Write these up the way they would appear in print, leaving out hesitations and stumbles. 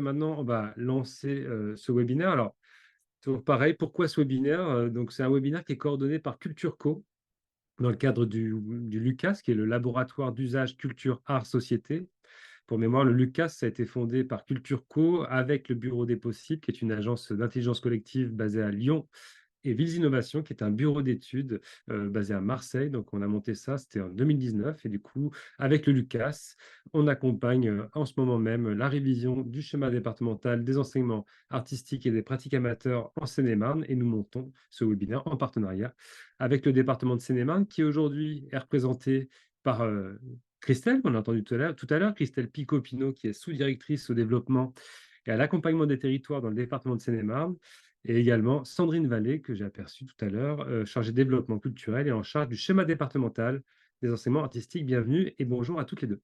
Maintenant, on va lancer ce webinaire. Alors, toujours pareil, pourquoi ce webinaire? Donc, c'est un webinaire qui est coordonné par Culture Co dans le cadre du LUCAS, qui est le laboratoire d'usage culture, art, société. Pour mémoire, le LUCAS, ça a été fondé par Culture Co avec le Bureau des Possibles, qui est une agence d'intelligence collective basée à Lyon, et Villes Innovation, qui est un bureau d'études basé à Marseille. Donc, on a monté ça, c'était en 2019. Et du coup, avec le LUCAS, on accompagne en ce moment même la révision du schéma départemental des enseignements artistiques et des pratiques amateurs en Seine-et-Marne. Et nous montons ce webinaire en partenariat avec le département de Seine-et-Marne, qui aujourd'hui est représenté par Christelle, qu'on a entendu tout à l'heure, Christelle Picot-Pinot, qui est sous-directrice au développement et à l'accompagnement des territoires dans le département de Seine-et-Marne, et également Sandrine Vallée, que j'ai aperçue tout à l'heure, chargée de développement culturel et en charge du schéma départemental des enseignements artistiques. Bienvenue et bonjour à toutes les deux.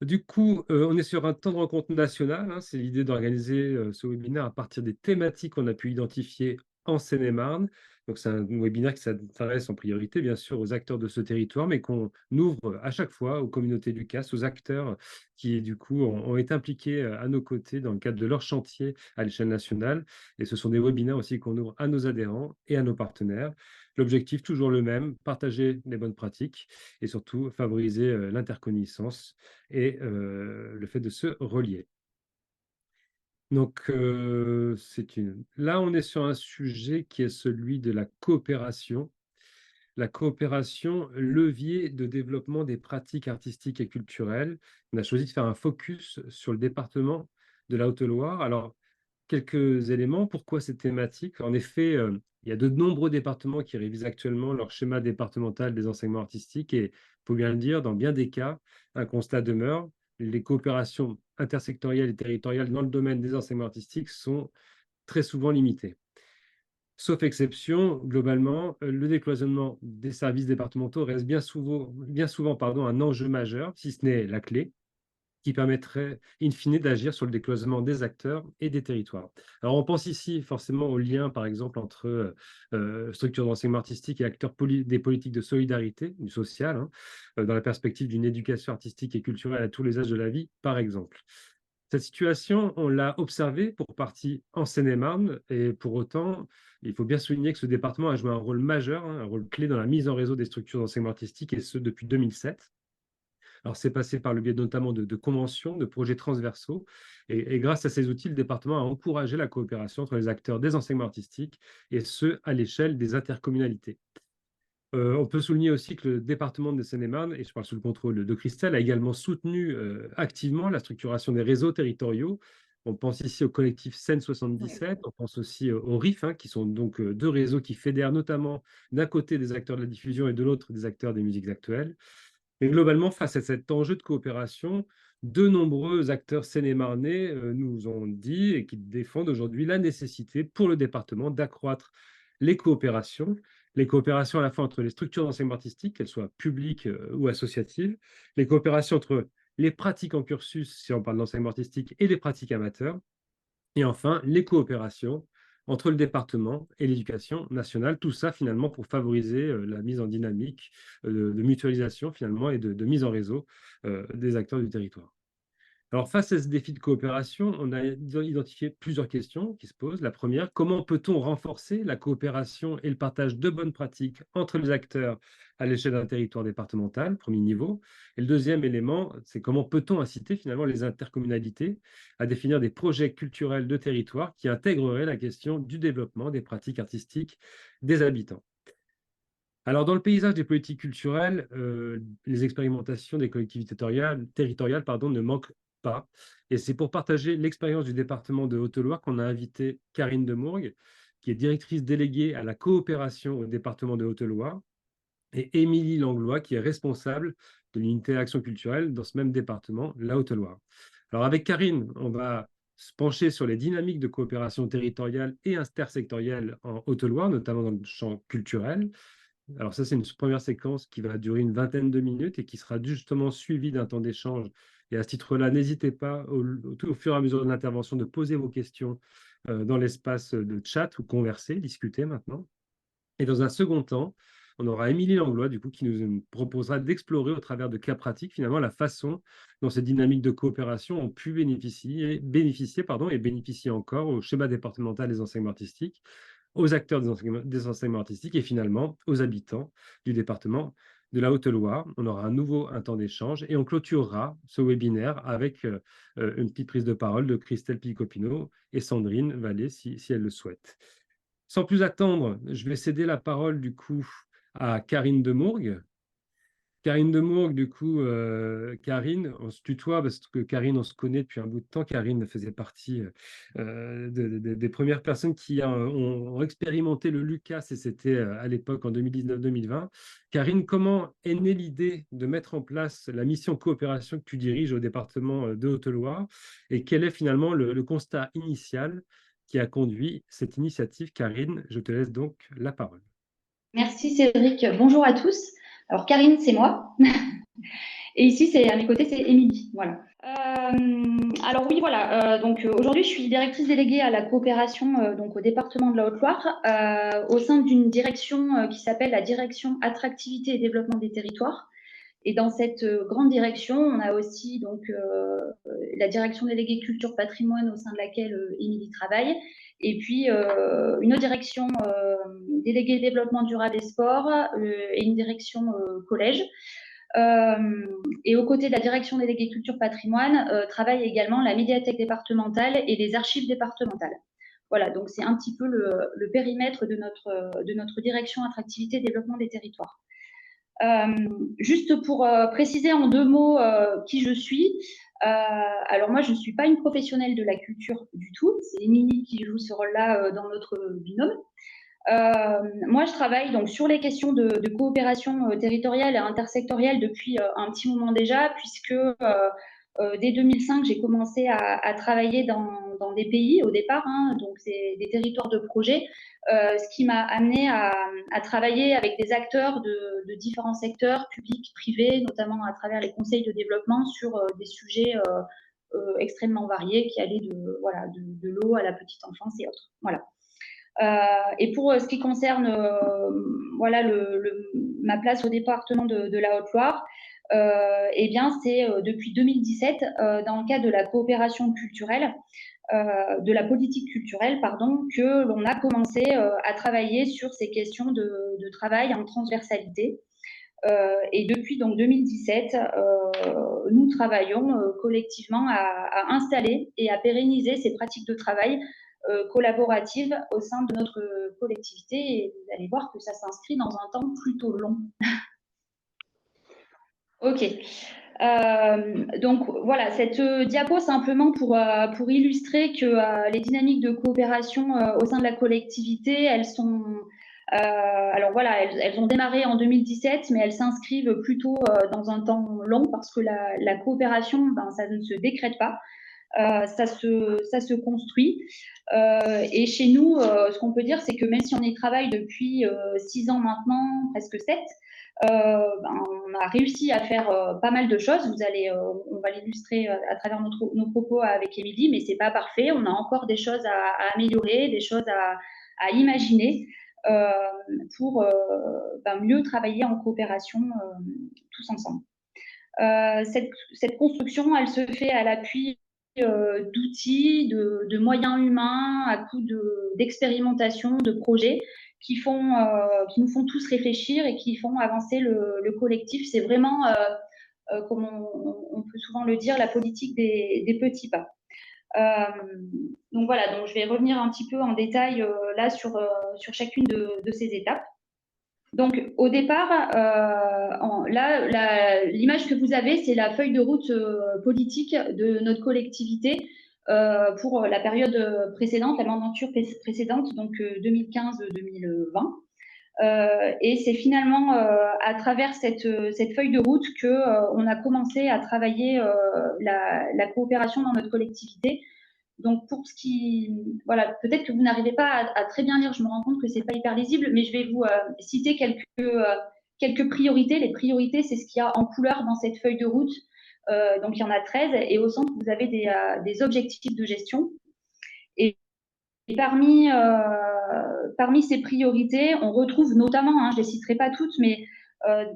Du coup, on est sur un temps de rencontre national, hein. C'est l'idée d'organiser ce webinaire à partir des thématiques qu'on a pu identifier en Seine-et-Marne. Donc, c'est un webinaire qui s'adresse en priorité, bien sûr, aux acteurs de ce territoire, mais qu'on ouvre à chaque fois aux communautés Lucas, aux acteurs qui, du coup, ont été impliqués à nos côtés dans le cadre de leur chantier à l'échelle nationale. Et ce sont des webinaires aussi qu'on ouvre à nos adhérents et à nos partenaires. L'objectif, toujours le même, partager les bonnes pratiques et surtout favoriser l'interconnaissance et le fait de se relier. Donc, là, on est sur un sujet qui est celui de la coopération. La coopération, levier de développement des pratiques artistiques et culturelles. On a choisi de faire un focus sur le département de la Haute-Loire. Alors, quelques éléments. Pourquoi cette thématique? En effet, il y a de nombreux départements qui révisent actuellement leur schéma départemental des enseignements artistiques et, il faut bien le dire, dans bien des cas, un constat demeure. Les coopérations intersectorielles et territoriales dans le domaine des enseignements artistiques sont très souvent limitées. Sauf exception, globalement, le décloisonnement des services départementaux reste bien souvent un enjeu majeur, si ce n'est la clé, qui permettrait, in fine, d'agir sur le décloisonnement des acteurs et des territoires. Alors, on pense ici forcément au lien, par exemple, entre structures d'enseignement artistique et acteurs des politiques de solidarité, du social, hein, dans la perspective d'une éducation artistique et culturelle à tous les âges de la vie, par exemple. Cette situation, on l'a observée pour partie en Seine-et-Marne, et pour autant, il faut bien souligner que ce département a joué un rôle majeur, hein, un rôle clé dans la mise en réseau des structures d'enseignement artistique, et ce depuis 2007. Alors, c'est passé par le biais notamment de conventions, de projets transversaux. Et grâce à ces outils, le département a encouragé la coopération entre les acteurs des enseignements artistiques, et ce, à l'échelle des intercommunalités. On peut souligner aussi que le département de Seine-et-Marne, et je parle sous le contrôle de Christelle, a également soutenu activement la structuration des réseaux territoriaux. On pense ici au collectif Seine Oui. 77, on pense aussi au RIF, hein, qui sont donc deux réseaux qui fédèrent notamment d'un côté des acteurs de la diffusion et de l'autre des acteurs des musiques actuelles. Mais globalement, face à cet enjeu de coopération, de nombreux acteurs seine-et-marnais nous ont dit et qui défendent aujourd'hui la nécessité pour le département d'accroître les coopérations à la fois entre les structures d'enseignement artistique, qu'elles soient publiques ou associatives, les coopérations entre les pratiques en cursus, si on parle d'enseignement artistique, et les pratiques amateurs, et enfin, les coopérations entre le département et l'éducation nationale, tout ça finalement pour favoriser la mise en dynamique de mutualisation finalement et de mise en réseau des acteurs du territoire. Alors, face à ce défi de coopération, on a identifié plusieurs questions qui se posent. La première, comment peut-on renforcer la coopération et le partage de bonnes pratiques entre les acteurs à l'échelle d'un territoire départemental, premier niveau. Et le deuxième élément, c'est comment peut-on inciter finalement les intercommunalités à définir des projets culturels de territoire qui intégreraient la question du développement des pratiques artistiques des habitants. Alors, dans le paysage des politiques culturelles, les expérimentations des collectivités territoriales ne manquent pas. Et c'est pour partager l'expérience du département de Haute-Loire qu'on a invité Karine Demourgue, qui est directrice déléguée à la coopération au département de Haute-Loire, et Émilie Langlois, qui est responsable de l'unité action culturelle dans ce même département, la Haute-Loire. Alors, avec Karine, on va se pencher sur les dynamiques de coopération territoriale et intersectorielle en Haute-Loire, notamment dans le champ culturel. Alors ça, c'est une première séquence qui va durer une vingtaine de minutes et qui sera justement suivie d'un temps d'échange. Et à ce titre-là, n'hésitez pas, au fur et à mesure de l'intervention, de poser vos questions dans l'espace de chat ou converser, discuter maintenant. Et dans un second temps, On aura Émilie Langlois, du coup, qui nous proposera d'explorer au travers de cas pratiques, finalement, la façon dont ces dynamiques de coopération ont pu bénéficier et bénéficier encore au schéma départemental des enseignements artistiques, aux acteurs des enseignements artistiques et finalement aux habitants du département de la Haute-Loire. On aura un temps d'échange et on clôturera ce webinaire avec une petite prise de parole de Christelle Picopino et Sandrine Vallée si elles le souhaitent. Sans plus attendre, je vais céder la parole du coup à Karine Demourgue. Karine Demourgue, du coup, Karine, on se tutoie parce que Karine, on se connaît depuis un bout de temps. Karine faisait partie des premières personnes qui ont expérimenté le Lucas et c'était à l'époque en 2019-2020. Karine, comment est née l'idée de mettre en place la mission coopération que tu diriges au département de Haute-Loire et quel est finalement le constat initial qui a conduit cette initiative? Karine, je te laisse donc la parole. Merci Cédric. Bonjour à tous. Alors Karine, c'est moi. Et ici, à mes côtés, c'est Émilie. Voilà. Alors oui, voilà. Donc aujourd'hui, je suis directrice déléguée à la coopération donc au département de la Haute-Loire, au sein d'une direction qui s'appelle la direction attractivité et développement des territoires. Et dans cette grande direction, on a aussi donc la direction déléguée culture patrimoine au sein de laquelle Émilie travaille, et puis une autre direction déléguée développement durable et sport et une direction collège. Et aux côtés de la direction déléguée culture patrimoine, travaille également la médiathèque départementale et les archives départementales. Voilà, donc c'est un petit peu le périmètre de notre direction attractivité et développement des territoires. Juste pour préciser en 2 mots qui je suis. Alors moi, je ne suis pas une professionnelle de la culture du tout. C'est Émilie qui joue ce rôle-là dans notre binôme. Moi, je travaille donc sur les questions de coopération territoriale et intersectorielle depuis un petit moment déjà, puisque dès 2005, j'ai commencé à travailler dans des pays au départ, hein, donc c'est des territoires de projet, ce qui m'a amené à travailler avec des acteurs de différents secteurs, publics, privés, notamment à travers les conseils de développement sur des sujets extrêmement variés qui allaient de l'eau à la petite enfance et autres. Voilà. Et pour ce qui concerne voilà, ma place au département de la Haute-Loire, eh bien, c'est depuis 2017, dans le cadre de la coopération culturelle, de la politique culturelle, pardon, que l'on a commencé à travailler sur ces questions de travail en transversalité. Et depuis donc 2017, nous travaillons collectivement à installer et à pérenniser ces pratiques de travail collaboratives au sein de notre collectivité. Et vous allez voir que ça s'inscrit dans un temps plutôt long. Ok. Donc voilà, cette diapo simplement pour illustrer que les dynamiques de coopération au sein de la collectivité, elles sont alors voilà, elles ont démarré en 2017, mais elles s'inscrivent plutôt dans un temps long parce que la coopération, ben, ça ne se décrète pas, ça se construit. Et chez nous, ce qu'on peut dire, c'est que même si on y travaille depuis 6 ans maintenant, presque 7, ben, on a réussi à faire pas mal de choses. On va l'illustrer à travers nos propos avec Émilie, mais c'est pas parfait. On a encore des choses à améliorer, des choses à imaginer euh, pour ben, mieux travailler en coopération tous ensemble. Cette construction, elle se fait à l'appui d'outils, de moyens humains, à coup d'expérimentation, de projets qui nous font tous réfléchir et qui font avancer le collectif. C'est vraiment, comme on peut souvent le dire, la politique des petits pas. Donc voilà, donc je vais revenir un petit peu en détail là sur chacune de ces étapes. Donc, au départ, l'image que vous avez, c'est la feuille de route politique de notre collectivité pour la période précédente, la mandature précédente, donc 2015-2020. Et c'est finalement à travers cette feuille de route qu'on a commencé à travailler la coopération dans notre collectivité. Donc, pour ce qui, voilà, peut-être que vous n'arrivez pas à très bien lire, je me rends compte que c'est pas hyper lisible, mais je vais vous citer quelques priorités. Les priorités, c'est ce qu'il y a en couleur dans cette feuille de route. Donc, il y en a 13, et au centre, vous avez des objectifs de gestion. Et parmi ces priorités, on retrouve notamment, je ne les citerai pas toutes, mais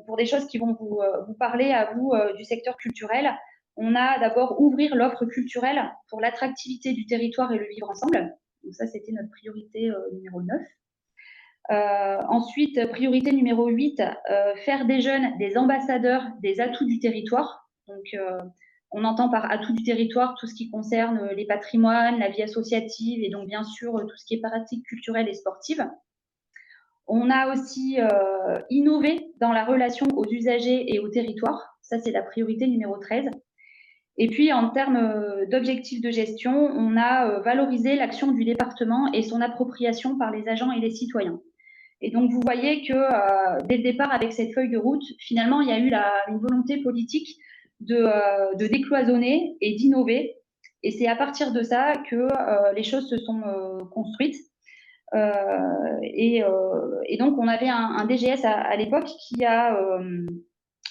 pour des choses qui vont vous parler à vous du secteur culturel, on a d'abord ouvrir l'offre culturelle pour l'attractivité du territoire et le vivre ensemble. Donc ça, c'était notre priorité numéro 9. Ensuite, priorité numéro 8, faire des jeunes des ambassadeurs des atouts du territoire. Donc, on entend par atouts du territoire tout ce qui concerne les patrimoines, la vie associative et donc bien sûr tout ce qui est pratique culturelle et sportive. On a aussi innové dans la relation aux usagers et au territoire. Ça, c'est la priorité numéro 13. Et puis, en termes d'objectifs de gestion, on a valorisé l'action du département et son appropriation par les agents et les citoyens. Et donc, vous voyez que dès le départ, avec cette feuille de route, finalement, il y a eu une volonté politique de décloisonner et d'innover. Et c'est à partir de ça que les choses se sont construites. Et donc, on avait un DGS à l'époque qui a,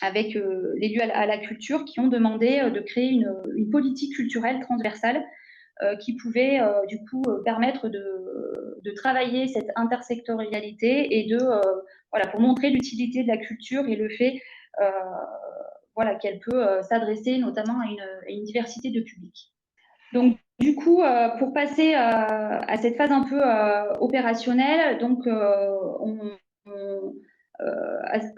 avec l'élu à la culture, qui ont demandé de créer une politique culturelle transversale qui pouvait du coup permettre de travailler cette intersectorialité et voilà, pour montrer l'utilité de la culture et le fait voilà, qu'elle peut s'adresser notamment à une diversité de publics. Donc, du coup, pour passer à cette phase un peu opérationnelle, donc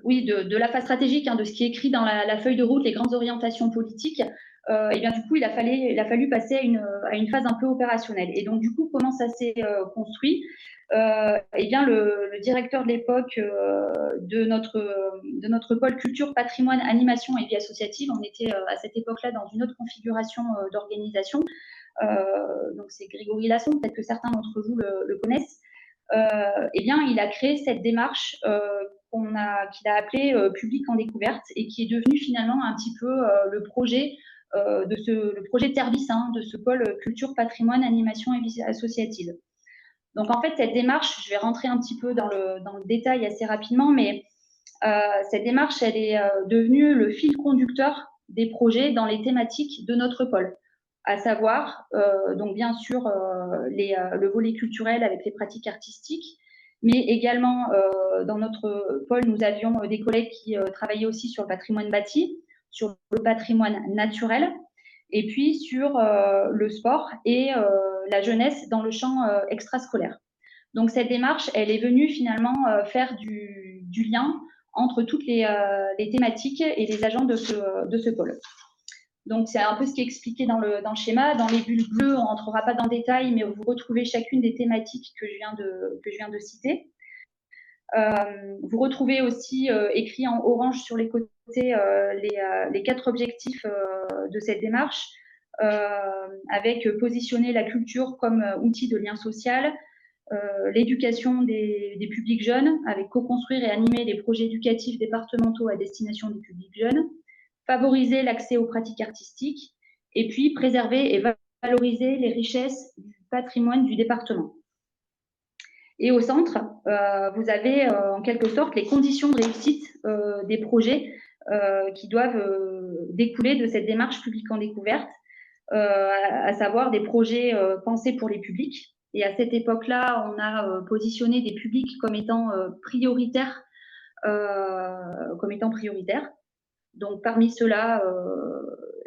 oui, de la phase stratégique, de ce qui est écrit dans la feuille de route, les grandes orientations politiques, et bien du coup, il a fallu passer à une phase un peu opérationnelle. Et donc, du coup, comment ça s'est construit et bien, le directeur de l'époque de notre pôle culture, patrimoine, animation et vie associative, on était à cette époque-là dans une autre configuration d'organisation. Donc, c'est Grégory Lasson, peut-être que certains d'entre vous le connaissent. Eh bien, il a créé cette démarche qu'il a appelée Public en découverte et qui est devenu finalement un petit peu le projet le projet de service de ce pôle culture, patrimoine, animation et vie associative. Donc, en fait, cette démarche, je vais rentrer un petit peu dans le détail assez rapidement, mais cette démarche, elle est devenue le fil conducteur des projets dans les thématiques de notre pôle, à savoir, donc bien sûr, le volet culturel avec les pratiques artistiques, mais également dans notre pôle, nous avions des collègues qui travaillaient aussi sur le patrimoine bâti, sur le patrimoine naturel, et puis sur le sport et la jeunesse dans le champ extrascolaire. Donc cette démarche, elle est venue finalement faire du lien entre toutes les thématiques et les agents de ce pôle. Donc c'est un peu ce qui est expliqué dans le schéma. Dans les bulles bleues, on n'entrera pas dans le détail, mais vous retrouvez chacune des thématiques que je viens de citer. Vous retrouvez aussi écrit en orange sur les côtés les 4 objectifs de cette démarche, avec positionner la culture comme outil de lien social, l'éducation des publics jeunes, avec co-construire et animer des projets éducatifs départementaux à destination des publics jeunes, favoriser l'accès aux pratiques artistiques, et puis préserver et valoriser les richesses du patrimoine du département. Et au centre, vous avez en quelque sorte les conditions de réussite des projets qui doivent découler de cette démarche publique en découverte, à savoir des projets pensés pour les publics. Et à cette époque-là, on a positionné des publics comme étant prioritaires. Donc, parmi ceux-là,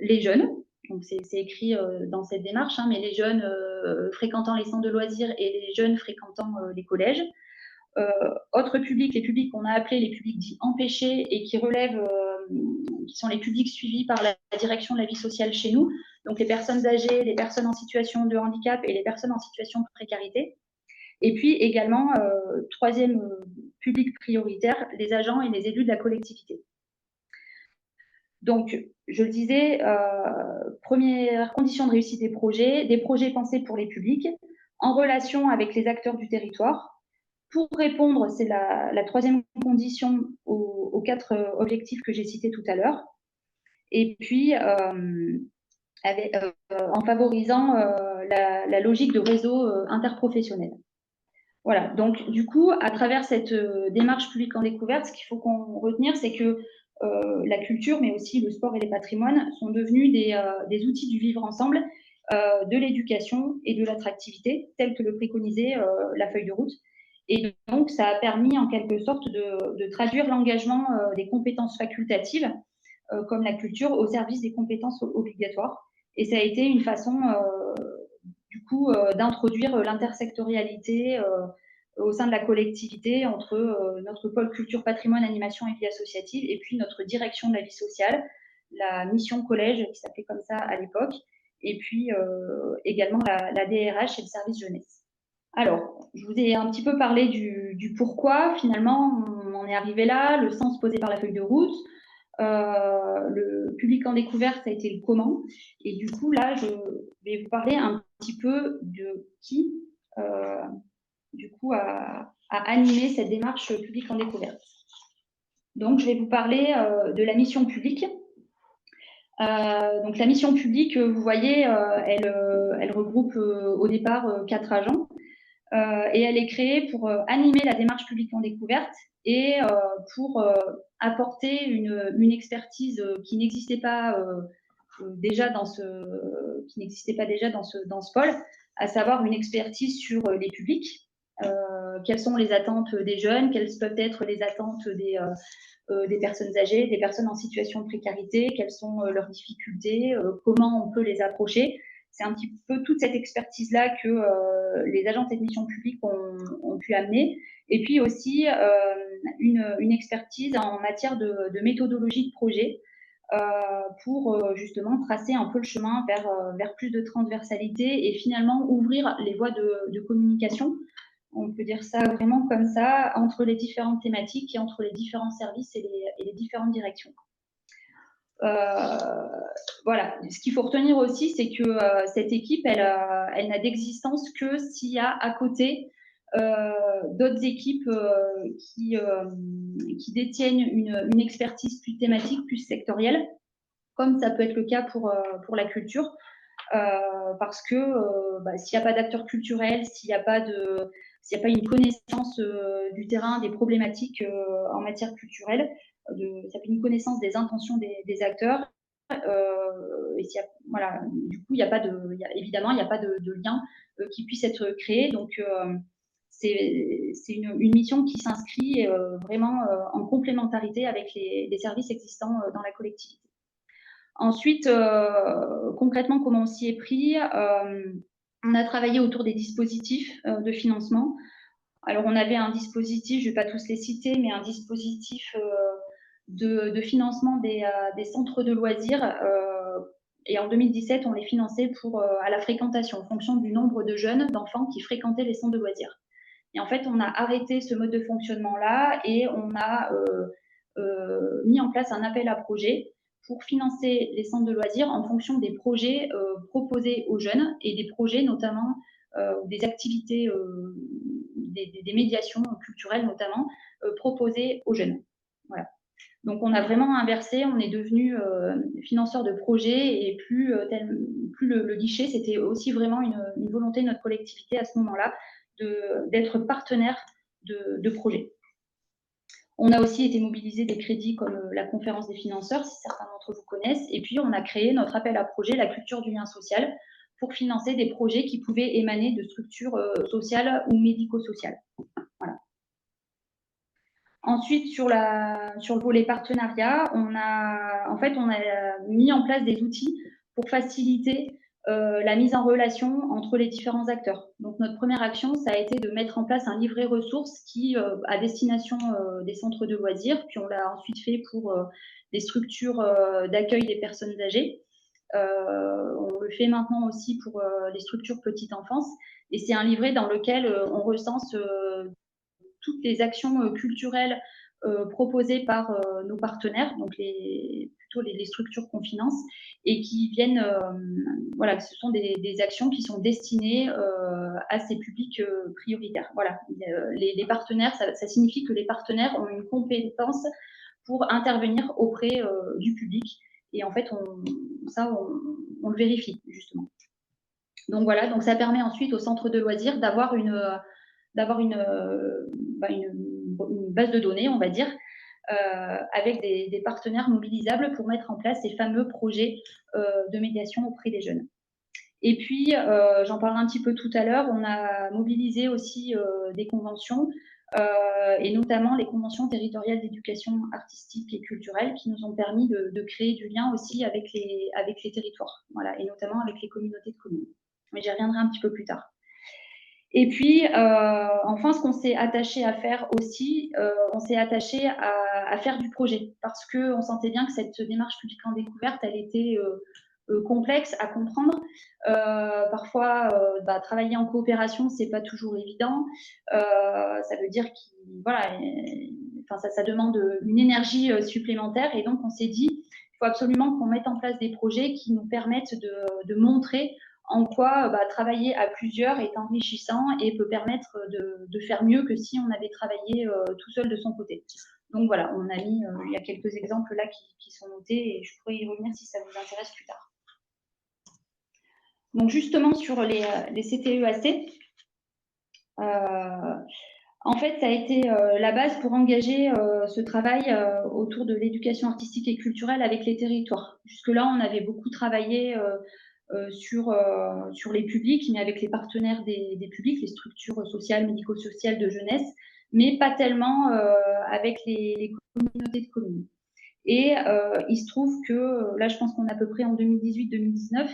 les jeunes. Donc, c'est écrit dans cette démarche, mais les jeunes fréquentant les centres de loisirs et les jeunes fréquentant les collèges. Autres publics, les publics qu'on a appelés les publics dits empêchés et qui relèvent, qui sont les publics suivis par la direction de la vie sociale chez nous, donc les personnes âgées, les personnes en situation de handicap et les personnes en situation de précarité. Et puis également, troisième public prioritaire, les agents et les élus de la collectivité. Donc, je le disais, première condition de réussite des projets pensés pour les publics, en relation avec les acteurs du territoire. Pour répondre, c'est la troisième condition aux 4 objectifs que j'ai cités tout à l'heure. Et puis, en favorisant la logique de réseau interprofessionnel. Voilà, donc du coup, à travers cette démarche publique en découverte, ce qu'il faut qu'on retenir, c'est que la culture, mais aussi le sport et les patrimoines sont devenus des outils du vivre ensemble de l'éducation et de l'attractivité, telle que le préconisait la feuille de route. Et donc, ça a permis en quelque sorte de traduire l'engagement des compétences facultatives, comme la culture, au service des compétences obligatoires. Et ça a été une façon, du coup, d'introduire l'intersectorialité au sein de la collectivité entre notre pôle culture, patrimoine, animation et vie associative, et puis notre direction de la vie sociale, la mission collège, qui s'appelait comme ça à l'époque, et puis également la DRH et le service jeunesse. Alors, je vous ai un petit peu parlé du pourquoi, finalement, on en est arrivé là, le sens posé par la feuille de route, le public en découverte, ça a été le comment. Et du coup, là, je vais vous parler un petit peu de qui, du coup, a animé cette démarche public en découverte. Donc, je vais vous parler de la mission publique. Donc, la mission publique, vous voyez, elle regroupe au départ 4 agents. Et elle est créée pour animer la démarche publique en découverte et pour apporter une expertise qui n'existait pas déjà dans ce pôle, à savoir une expertise sur les publics. Quelles sont les attentes des jeunes, quelles peuvent être les attentes des personnes âgées, des personnes en situation de précarité, quelles sont leurs difficultés, comment on peut les approcher. C'est un petit peu toute cette expertise-là que les agences de mission publique ont pu amener. Et puis aussi une expertise en matière de méthodologie de projet pour justement tracer un peu le chemin vers plus de transversalité et finalement ouvrir les voies de communication. On peut dire ça vraiment comme ça, entre les différentes thématiques et entre les différents services et les différentes directions. Voilà. Ce qu'il faut retenir aussi, c'est que cette équipe, elle n'a d'existence que s'il y a à côté d'autres équipes qui détiennent une expertise plus thématique, plus sectorielle, comme ça peut être le cas pour la culture, parce que s'il n'y a pas d'acteurs culturels, s'il n'y a pas une connaissance du terrain, des problématiques en matière culturelle, ça fait une connaissance des intentions des acteurs. Et voilà, du coup, évidemment, il n'y a pas de lien qui puisse être créé. Donc, c'est une mission qui s'inscrit vraiment en complémentarité avec les services existants dans la collectivité. Ensuite, concrètement, comment on s'y est pris on a travaillé autour des dispositifs de financement. Alors, on avait un dispositif, je ne vais pas tous les citer, mais un dispositif de financement des centres de loisirs. Et en 2017, on les finançait à la fréquentation, en fonction du nombre de jeunes, d'enfants qui fréquentaient les centres de loisirs. Et en fait, on a arrêté ce mode de fonctionnement-là et on a mis en place un appel à projet pour financer les centres de loisirs en fonction des projets proposés aux jeunes et des projets notamment des activités, des médiations culturelles notamment proposées aux jeunes. Voilà. Donc on a vraiment inversé, on est devenu financeur de projets et plus le guichet, c'était aussi vraiment une volonté de notre collectivité à ce moment-là d'être partenaire de projets. On a aussi été mobilisé des crédits comme la conférence des financeurs, si certains d'entre vous connaissent. Et puis, on a créé notre appel à projet, la culture du lien social, pour financer des projets qui pouvaient émaner de structures sociales ou médico-sociales. Voilà. Ensuite, sur le volet partenariat, on a mis en place des outils pour faciliter la mise en relation entre les différents acteurs. Donc, notre première action, ça a été de mettre en place un livret ressources à destination des centres de loisirs, puis on l'a ensuite fait pour les structures d'accueil des personnes âgées. On le fait maintenant aussi pour les structures petite enfance. Et c'est un livret dans lequel on recense toutes les actions culturelles proposées par nos partenaires, donc plutôt les structures qu'on finance, et qui viennent, voilà, ce sont des actions qui sont destinées à ces publics prioritaires. Voilà, les partenaires, ça signifie que les partenaires ont une compétence pour intervenir auprès du public, et en fait, on le vérifie justement. Donc voilà, donc ça permet ensuite au centre de loisirs d'avoir une base de données, on va dire, avec des partenaires mobilisables pour mettre en place ces fameux projets de médiation auprès des jeunes. Et puis, j'en parlerai un petit peu tout à l'heure, on a mobilisé aussi des conventions, et notamment les conventions territoriales d'éducation artistique et culturelle qui nous ont permis de créer du lien aussi avec les territoires, voilà, et notamment avec les communautés de communes. Mais j'y reviendrai un petit peu plus tard. Et puis, enfin, ce qu'on s'est attaché à faire aussi, on s'est attaché à faire du projet parce qu'on sentait bien que cette démarche publique en découverte, elle était complexe à comprendre. Parfois, travailler en coopération, c'est pas toujours évident. Ça veut dire ça demande une énergie supplémentaire. Et donc, on s'est dit, il faut absolument qu'on mette en place des projets qui nous permettent de montrer en quoi travailler à plusieurs est enrichissant et peut permettre de faire mieux que si on avait travaillé tout seul de son côté. Donc voilà, on a mis, il y a quelques exemples là qui sont notés et je pourrais y revenir si ça vous intéresse plus tard. Donc justement sur les CTEAC, en fait, ça a été la base pour engager ce travail autour de l'éducation artistique et culturelle avec les territoires. Jusque-là, on avait beaucoup travaillé sur les publics, mais avec les partenaires des publics, les structures sociales, médico-sociales de jeunesse, mais pas tellement avec les communautés de communes. Et il se trouve que, là, je pense qu'on est à peu près en 2018-2019,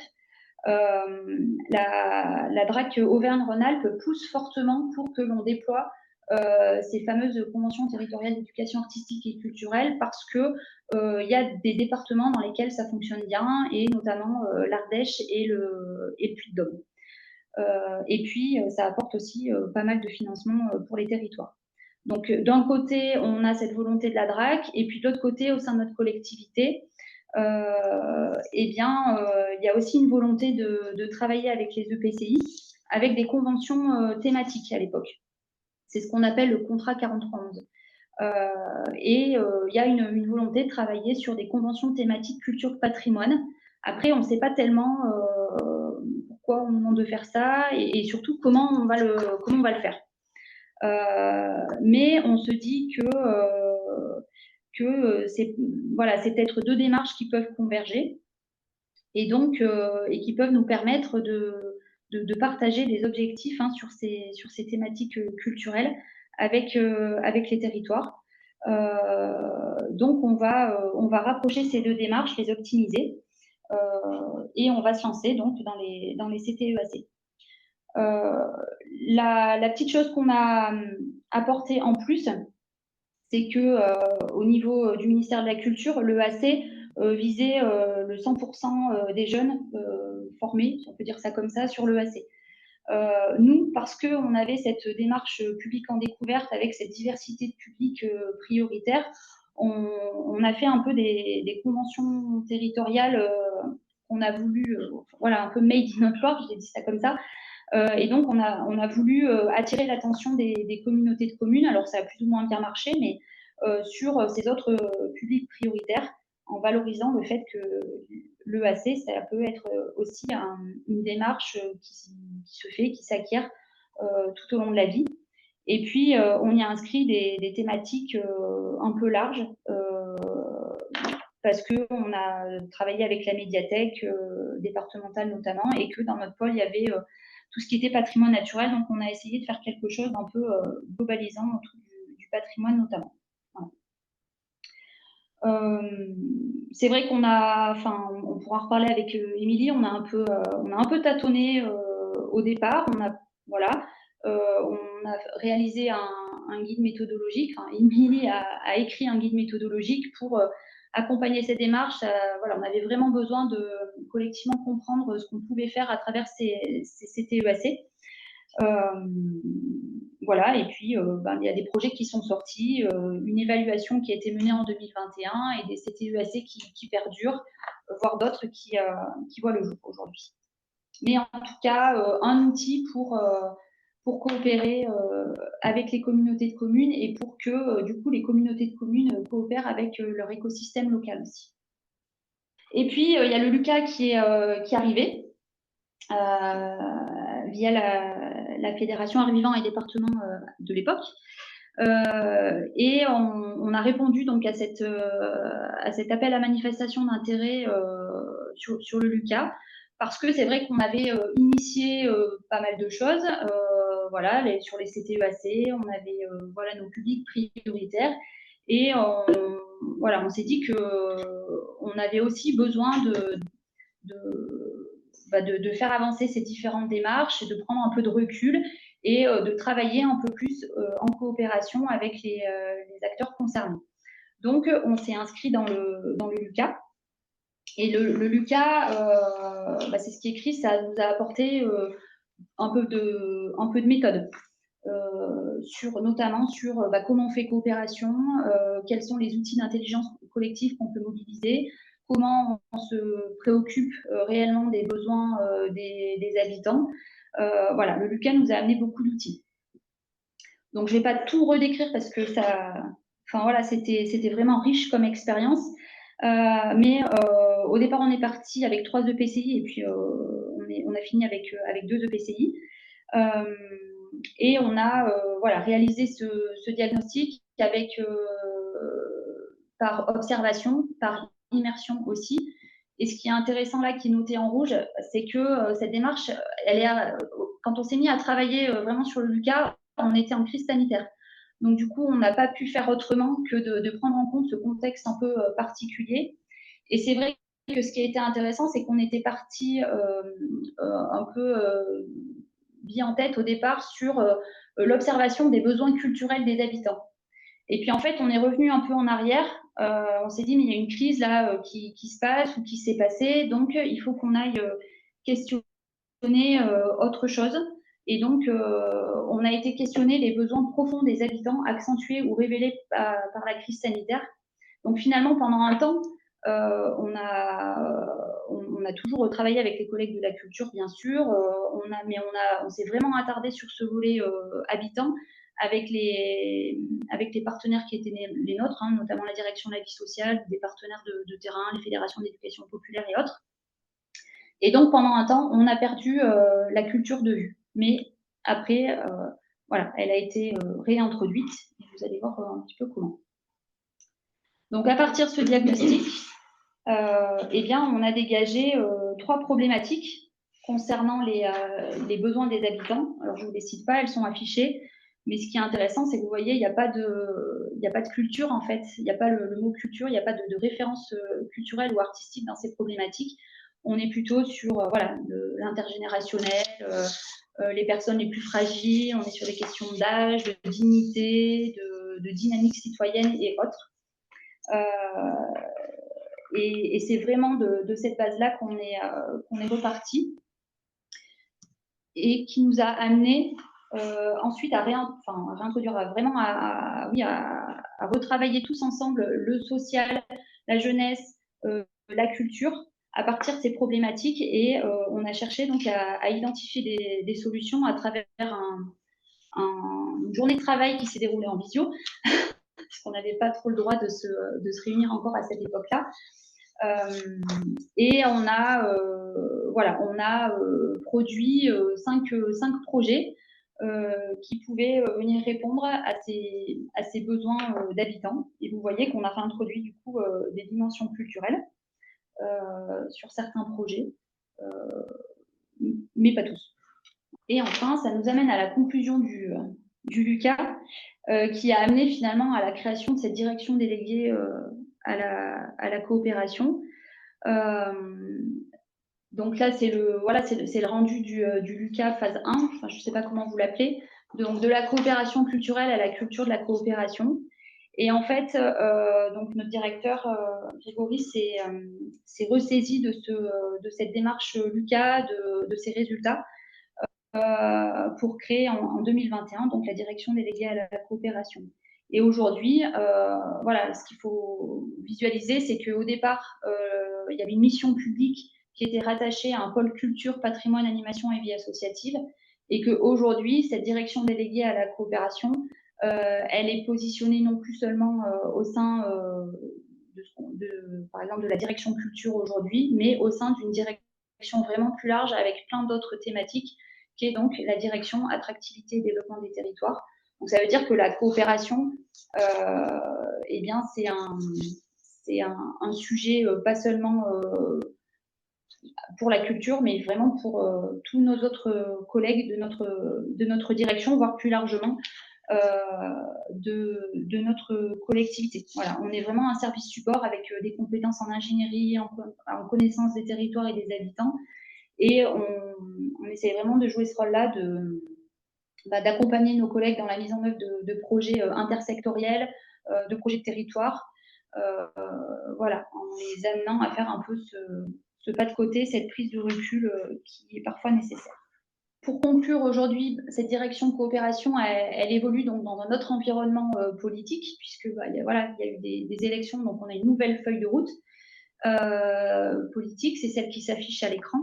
la DRAC Auvergne-Rhône-Alpes pousse fortement pour que l'on déploie ces fameuses conventions territoriales d'éducation artistique et culturelle parce que il y a des départements dans lesquels ça fonctionne bien et notamment l'Ardèche et le Puy-de-Dôme. Et puis ça apporte aussi pas mal de financement pour les territoires. Donc d'un côté on a cette volonté de la DRAC et puis de l'autre côté au sein de notre collectivité il y a aussi une volonté de travailler avec les EPCI avec des conventions thématiques à l'époque. C'est ce qu'on appelle le contrat 4311. Il y a une volonté de travailler sur des conventions thématiques culture patrimoine. Après, on ne sait pas tellement pourquoi on demande de faire ça et surtout comment on va le faire. Mais on se dit que c'est peut-être deux démarches qui peuvent converger et donc et qui peuvent nous permettre de partager des objectifs sur ces thématiques culturelles avec les territoires. Donc on va rapprocher ces deux démarches, les optimiser et on va se lancer donc dans les CTEAC. La petite chose qu'on a apportée en plus, c'est que au niveau du ministère de la Culture, l'EAC visait le 100% des jeunes formés, si on peut dire ça comme ça, sur l'EAC. Nous, parce qu'on avait cette démarche publique en découverte avec cette diversité de publics prioritaires, on a fait un peu des conventions territoriales qu'on a voulu, un peu made in notre Loire, j'ai dit ça comme ça. Et donc, on a voulu attirer l'attention des communautés de communes. Alors, ça a plus ou moins bien marché, mais sur ces autres publics prioritaires, en valorisant le fait que l'EAC, ça peut être aussi une démarche qui se fait, qui s'acquiert tout au long de la vie. Et puis, on y a inscrit des thématiques un peu larges, parce qu'on a travaillé avec la médiathèque départementale notamment, et que dans notre pôle, il y avait tout ce qui était patrimoine naturel. Donc, on a essayé de faire quelque chose d'un peu globalisant autour du patrimoine notamment. Voilà. C'est vrai qu'on on pourra en reparler avec Émilie, on a un peu tâtonné au départ. On a réalisé un guide méthodologique. Émilie a écrit un guide méthodologique pour accompagner cette démarche. On avait vraiment besoin de collectivement comprendre ce qu'on pouvait faire à travers ces TEAC. Et puis il y a des projets qui sont sortis, une évaluation qui a été menée en 2021 et des CTEAC qui perdurent, voire d'autres qui voient le jour aujourd'hui. Mais en tout cas, un outil pour coopérer avec les communautés de communes et pour que du coup les communautés de communes coopèrent avec leur écosystème local aussi. Et puis il y a le LUCA qui est arrivé via la Fédération Arts Vivants et Départements de l'époque. Et on a répondu donc à cet appel à manifestation d'intérêt sur le LUCA parce que c'est vrai qu'on avait initié pas mal de choses, voilà, sur les CTEAC, on avait voilà, nos publics prioritaires, et voilà, on s'est dit qu'on avait aussi besoin de faire avancer ces différentes démarches, et de prendre un peu de recul et de travailler un peu plus en coopération avec les acteurs concernés. Donc, on s'est inscrit dans le LUCA. Et le LUCA, c'est ce qui est écrit, ça nous a apporté un peu de méthode, notamment sur comment on fait coopération, quels sont les outils d'intelligence collective qu'on peut mobiliser, comment on se préoccupe réellement des besoins des habitants. Voilà, le LUCA nous a amené beaucoup d'outils. Donc, je ne vais pas tout redécrire parce que voilà, c'était vraiment riche comme expérience. Mais au départ, on est parti avec 3 EPCI, et puis on a fini avec 2 EPCI. Et on a voilà, réalisé ce diagnostic par observation, par immersion aussi. Et ce qui est intéressant là, qui est noté en rouge, c'est que cette démarche, quand on s'est mis à travailler vraiment sur le LUCA, on était en crise sanitaire. Donc du coup, on n'a pas pu faire autrement que de prendre en compte ce contexte un peu particulier. Et c'est vrai que ce qui a été intéressant, c'est qu'on était parti un peu mis en tête au départ sur l'observation des besoins culturels des habitants. Et puis en fait, on est revenu un peu en arrière. On s'est dit, mais il y a une crise là qui se passe ou qui s'est passée, donc il faut qu'on aille questionner autre chose. Et donc, on a été questionner les besoins profonds des habitants, accentués ou révélés par la crise sanitaire. Donc finalement, pendant un temps, on a toujours travaillé avec les collègues de la culture, bien sûr, mais on s'est vraiment attardé sur ce volet habitant avec les partenaires qui étaient les nôtres, hein, notamment la direction de la vie sociale, des partenaires de terrain, les fédérations d'éducation populaire et autres. Et donc, pendant un temps, on a perdu la culture de vue. Mais après, voilà, elle a été réintroduite. Et vous allez voir un petit peu comment. Donc, à partir de ce diagnostic, eh bien, on a dégagé 3 problématiques concernant les besoins des habitants. Alors, je ne vous les cite pas, elles sont affichées. Mais ce qui est intéressant, c'est que vous voyez, il n'y a pas de culture, en fait. Il n'y a pas le mot culture, il n'y a pas de référence culturelle ou artistique dans ces problématiques. On est plutôt sur voilà, l'intergénérationnel, les personnes les plus fragiles, on est sur des questions d'âge, de dignité, de dynamique citoyenne et autres. Et c'est vraiment de cette base-là qu'on est reparti, et qui nous a amené ensuite à réintroduire, vraiment à retravailler tous ensemble le social, la jeunesse, la culture, à partir de ces problématiques. Et on a cherché donc à identifier des solutions à travers une journée de travail qui s'est déroulée en visio, parce qu'on n'avait pas trop le droit de se réunir encore à cette époque-là. Et on a produit 5 projets qui pouvaient venir répondre à ces besoins d'habitants. Et vous voyez qu'on a réintroduit du coup des dimensions culturelles sur certains projets, mais pas tous. Et enfin, ça nous amène à la conclusion du LUCA, qui a amené finalement à la création de cette direction déléguée à la coopération. Donc là, c'est le rendu du LUCA phase 1, enfin, je ne sais pas comment vous l'appelez, donc de la coopération culturelle à la culture de la coopération. Et en fait, donc notre directeur, Grégory, s'est ressaisi de cette démarche LUCA, de ses résultats, pour créer en 2021 donc la direction déléguée à la coopération. Et aujourd'hui, voilà, ce qu'il faut visualiser, c'est qu'au départ, il y avait une mission publique qui était rattachée à un pôle culture, patrimoine, animation et vie associative, et qu'aujourd'hui, cette direction déléguée à la coopération, elle est positionnée non plus seulement au sein par exemple, de la direction culture aujourd'hui, mais au sein d'une direction vraiment plus large avec plein d'autres thématiques, qui est donc la direction attractivité et développement des territoires. Donc ça veut dire que la coopération, eh bien, c'est un sujet pas seulement pour la culture, mais vraiment pour tous nos autres collègues de notre direction, voire plus largement de notre collectivité. Voilà, on est vraiment un service support avec des compétences en ingénierie, en connaissance des territoires et des habitants, et on essaie vraiment de jouer ce rôle-là, d'accompagner nos collègues dans la mise en œuvre de projets intersectoriels, de projets de territoire, voilà, en les amenant à faire un peu ce pas de côté, cette prise de recul qui est parfois nécessaire. Pour conclure, aujourd'hui, cette direction de coopération, elle évolue donc dans un autre environnement politique, puisque voilà, il y a eu des élections, donc on a une nouvelle feuille de route politique, c'est celle qui s'affiche à l'écran.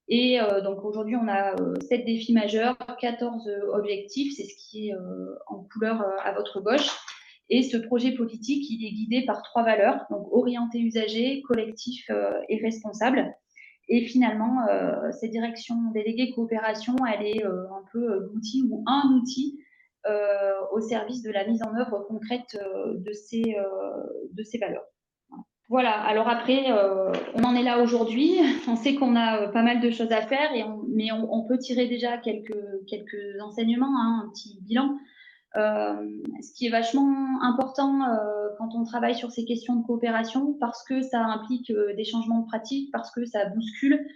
Et donc aujourd'hui, on a 7 défis majeurs, 14 objectifs, c'est ce qui est en couleur à votre gauche. Et ce projet politique, il est guidé par 3 valeurs, donc orienté usager, collectif et responsable. Et finalement, cette direction déléguée coopération, elle est un peu l'outil ou un outil au service de la mise en œuvre concrète de ces valeurs. Voilà, alors après, on en est là aujourd'hui. On sait qu'on a pas mal de choses à faire, mais on peut tirer déjà quelques enseignements, hein, un petit bilan. Ce qui est vachement important quand on travaille sur ces questions de coopération, parce que ça implique des changements de pratiques, parce que ça bouscule,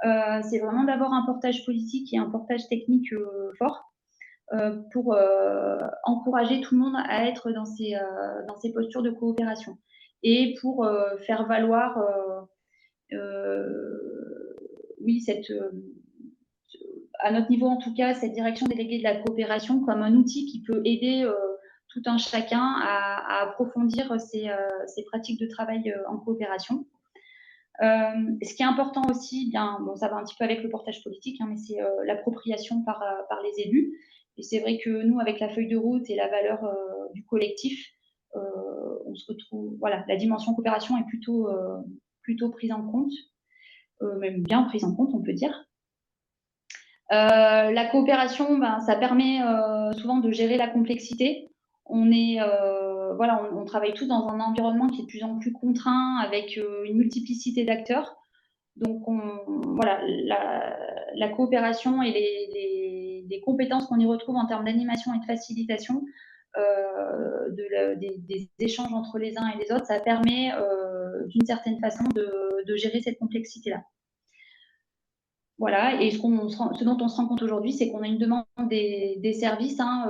c'est vraiment d'avoir un portage politique et un portage technique fort pour encourager tout le monde à être dans ces postures de coopération et pour faire valoir oui, à notre niveau en tout cas, cette direction déléguée de la coopération comme un outil qui peut aider tout un chacun à approfondir ses pratiques de travail en coopération. Ce qui est important aussi, bien, bon, ça va un petit peu avec le portage politique, hein, mais c'est l'appropriation par les élus. Et c'est vrai que nous, avec la feuille de route et la valeur du collectif, on se retrouve, voilà, la dimension coopération est plutôt prise en compte, même bien prise en compte, on peut dire. La coopération, ben, ça permet souvent de gérer la complexité. Voilà, on travaille tous dans un environnement qui est de plus en plus contraint, avec une multiplicité d'acteurs. Donc, voilà, la coopération et les compétences qu'on y retrouve en termes d'animation et de facilitation des échanges entre les uns et les autres, ça permet d'une certaine façon de gérer cette complexité-là. Voilà, et ce dont on se rend compte aujourd'hui, c'est qu'on a une demande des services hein,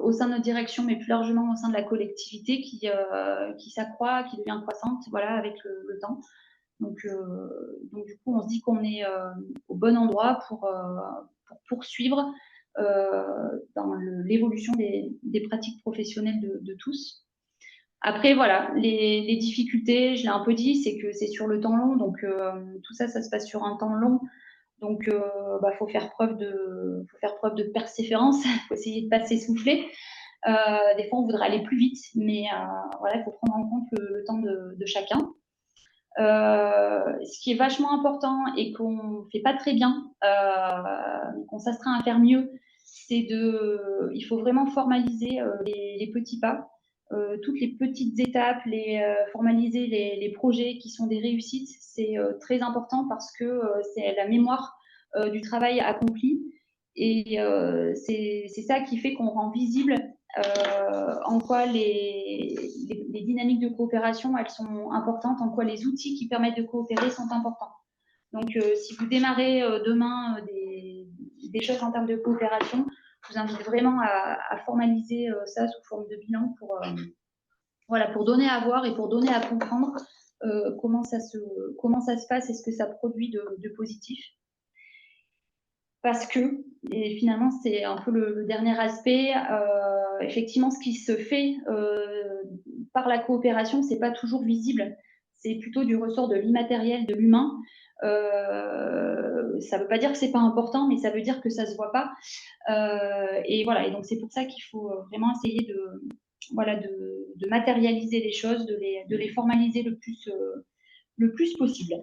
au sein de notre direction, mais plus largement au sein de la collectivité, qui s'accroît, qui devient croissante, voilà, avec le temps. Donc, du coup, on se dit qu'on est au bon endroit pour poursuivre dans l'évolution des pratiques professionnelles de tous. Après, voilà, les difficultés, je l'ai un peu dit, c'est que c'est sur le temps long. Donc, tout ça, ça se passe sur un temps long. Donc, faut faire preuve de persévérance. Il faut essayer de ne pas s'essouffler. Des fois, on voudrait aller plus vite, mais voilà, il faut prendre en compte le temps de chacun. Ce qui est vachement important et qu'on ne fait pas très bien, qu'on s'astreint à faire mieux, il faut vraiment formaliser les petits pas, toutes les petites étapes, formaliser les projets qui sont des réussites. C'est très important parce que c'est la mémoire du travail accompli et c'est ça qui fait qu'on rend visible en quoi les dynamiques de coopération, elles sont importantes, en quoi les outils qui permettent de coopérer sont importants. Donc, si vous démarrez demain des choses en termes de coopération, je vous invite vraiment à formaliser ça sous forme de bilan pour donner à voir et pour donner à comprendre comment ça se passe et ce que ça produit de positif. Parce que, et finalement, c'est un peu le dernier aspect, effectivement, ce qui se fait par la coopération, c'est pas toujours visible. C'est plutôt du ressort de l'immatériel, de l'humain. Ça veut pas dire que c'est pas important, mais ça veut dire que ça se voit pas. Et voilà. Et donc, c'est pour ça qu'il faut vraiment essayer de matérialiser les choses, de les formaliser le plus possible.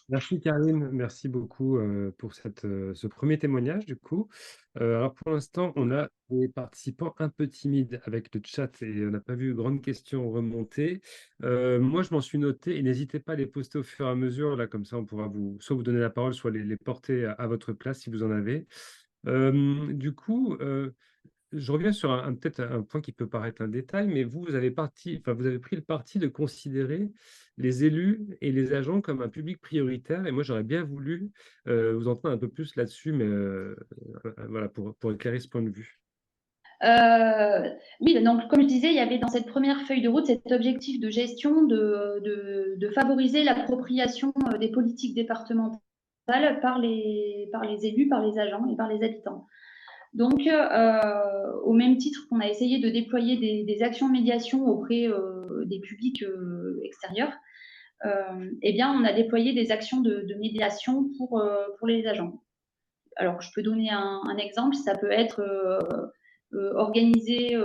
Merci Karine, merci beaucoup pour ce premier témoignage du coup. Alors pour l'instant, on a des participants un peu timides avec le chat et on n'a pas vu grande question remonter. Moi, je m'en suis noté et n'hésitez pas à les poster au fur et à mesure, là comme ça on pourra soit vous donner la parole, soit les porter à votre place si vous en avez. Du coup, je reviens sur peut-être un point qui peut paraître un détail, mais vous avez vous avez pris le parti de considérer les élus et les agents comme un public prioritaire. Et moi, j'aurais bien voulu vous entendre un peu plus là-dessus, mais voilà, pour éclairer ce point de vue. Oui, donc comme je disais, il y avait dans cette première feuille de route cet objectif de gestion de favoriser l'appropriation des politiques départementales par les élus, par les agents et par les habitants. Donc, au même titre qu'on a essayé de déployer des actions de médiation auprès des publics extérieurs, eh bien, on a déployé des actions de médiation pour les agents. Alors, je peux donner un exemple, ça peut être organiser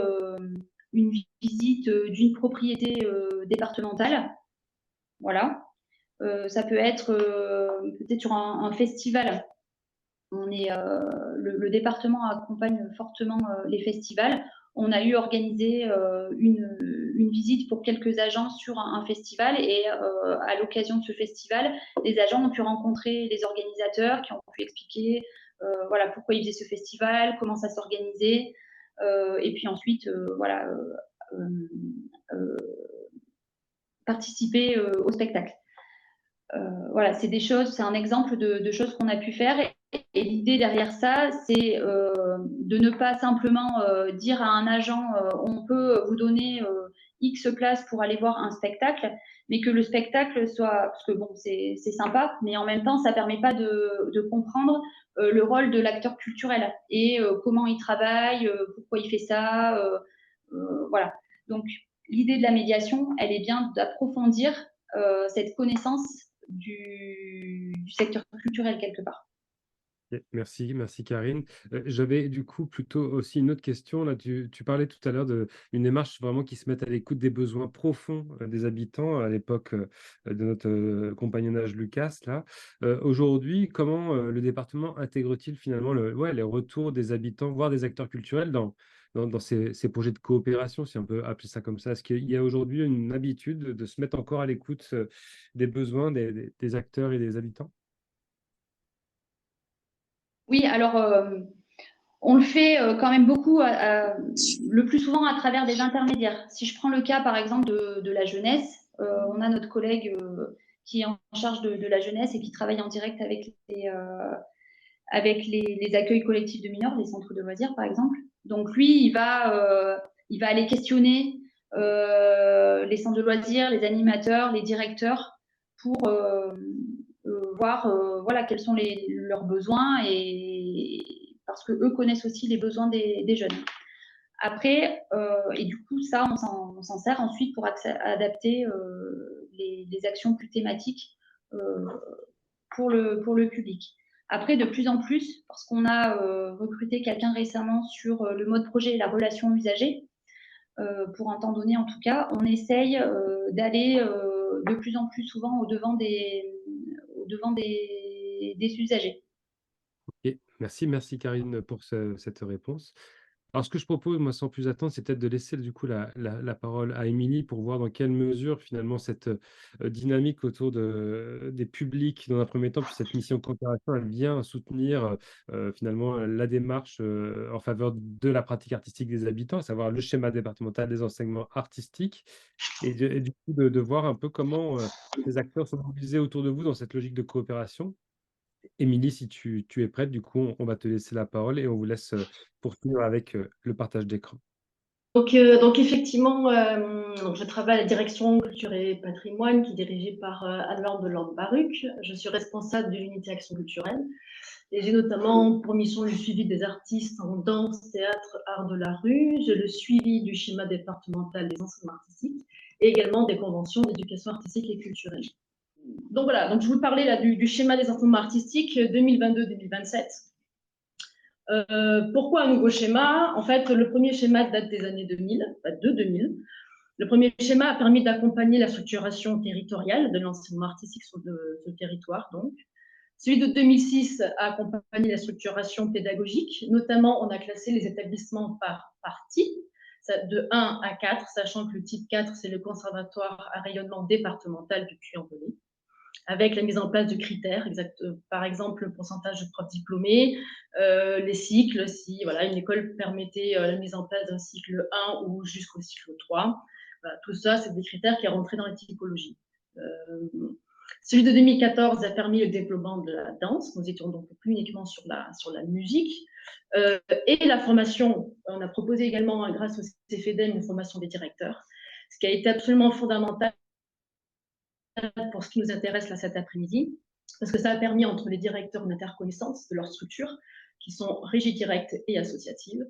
une visite d'une propriété départementale. Voilà. Ça peut être peut-être sur un festival. Le département accompagne fortement les festivals. On a eu organisé une visite pour quelques agents sur un festival et à l'occasion de ce festival, les agents ont pu rencontrer les organisateurs qui ont pu expliquer voilà, pourquoi ils faisaient ce festival, comment ça s'organisait. Et puis ensuite, voilà, participer au spectacle. Voilà, c'est des choses, c'est un exemple de choses qu'on a pu faire. Et l'idée derrière ça, c'est de ne pas simplement dire à un agent on peut vous donner X places pour aller voir un spectacle, mais que le spectacle soit, parce que bon, c'est sympa, mais en même temps, ça permet pas de comprendre le rôle de l'acteur culturel et comment il travaille, pourquoi il fait ça, voilà. Donc, l'idée de la médiation, elle est bien d'approfondir cette connaissance du secteur culturel quelque part. Ok, merci, merci Karine. J'avais du coup plutôt aussi une autre question. Là, tu parlais tout à l'heure d'une démarche vraiment qui se met à l'écoute des besoins profonds des habitants à l'époque de notre compagnonnage Lucas. Là, aujourd'hui, comment le département intègre-t-il finalement les retours des habitants, voire des acteurs culturels dans ces projets de coopération, si on peut appeler ça comme ça? Est-ce qu'il y a aujourd'hui une habitude de se mettre encore à l'écoute des besoins des acteurs et des habitants? Oui, alors on le fait quand même beaucoup, le plus souvent à travers des intermédiaires. Si je prends le cas par exemple de la jeunesse, on a notre collègue qui est en charge de la jeunesse et qui travaille en direct avec les accueils collectifs de mineurs, les centres de loisirs par exemple. Donc lui, il va aller questionner les centres de loisirs, les animateurs, les directeurs pour voir voilà, quels sont leurs besoins et parce que eux connaissent aussi les besoins des jeunes. Après, et du coup, ça, on s'en sert ensuite pour adapter les actions plus thématiques euh, pour le public. Après, de plus en plus, parce qu'on a recruté quelqu'un récemment sur le mode projet et la relation usagée, pour un temps donné en tout cas, on essaye d'aller de plus en plus souvent au devant des usagers. Ok, merci, merci Karine pour cette réponse. Alors, ce que je propose, moi, sans plus attendre, c'est peut-être de laisser du coup la parole à Émilie pour voir dans quelle mesure finalement cette dynamique autour des publics, dans un premier temps, puis cette mission de coopération, elle vient soutenir finalement la démarche en faveur de la pratique artistique des habitants, à savoir le schéma départemental des enseignements artistiques, et du coup de voir un peu comment ces acteurs sont mobilisés autour de vous dans cette logique de coopération. Émilie, si tu es prête, du coup, on va te laisser la parole et on vous laisse poursuivre avec le partage d'écran. Donc effectivement, je travaille à la direction culture et patrimoine qui est dirigée par Anne-Laure Delorde-Baruc. Je suis responsable de l'unité action culturelle et j'ai notamment pour mission le suivi des artistes en danse, théâtre, art de la rue. J'ai le suivi du schéma départemental des enseignements artistiques et également des conventions d'éducation artistique et culturelle. Donc voilà, donc je vous parlais là du schéma des enseignements artistiques 2022-2027. Pourquoi un nouveau schéma? En fait, le premier schéma date des années 2000, de 2000. Le premier schéma a permis d'accompagner la structuration territoriale de l'enseignement artistique sur le territoire, donc. Celui de 2006 a accompagné la structuration pédagogique. Notamment, on a classé les établissements par type, de 1 à 4, sachant que le type 4, c'est le conservatoire à rayonnement départemental du Puy-en-Velay, avec la mise en place de critères, par exemple le pourcentage de profs diplômés, les cycles, si voilà, une école permettait la mise en place d'un cycle 1 ou jusqu'au cycle 3. Voilà, tout ça, c'est des critères qui rentraient dans la typologie. Celui de 2014 a permis le développement de la danse. Nous étions donc plus uniquement sur la musique. Et la formation, on a proposé également, grâce au CFEDEM, une formation des directeurs, ce qui a été absolument fondamental pour ce qui nous intéresse là cet après-midi, parce que ça a permis entre les directeurs une interconnaissance de leurs structures, qui sont régies directes et associatives.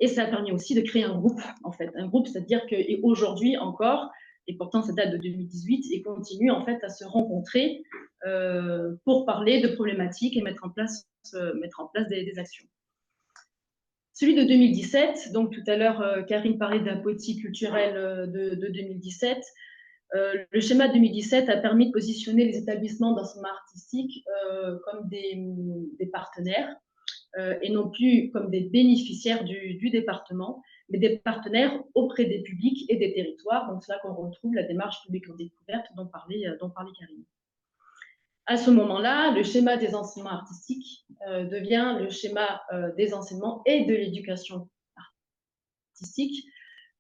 Et ça a permis aussi de créer un groupe, en fait. Un groupe, c'est-à-dire qu'aujourd'hui encore, et pourtant ça date de 2018, et continue en fait à se rencontrer pour parler de problématiques et mettre en place des actions. Celui de 2017, donc tout à l'heure, Karine parlait d'un politique culturel de 2017. Le schéma 2017 a permis de positionner les établissements d'enseignement artistique comme des partenaires et non plus comme des bénéficiaires du département, mais des partenaires auprès des publics et des territoires. Donc, c'est là qu'on retrouve la démarche publique en découverte dont parlait Karine. À ce moment-là, le schéma des enseignements artistiques devient le schéma des enseignements et de l'éducation artistique,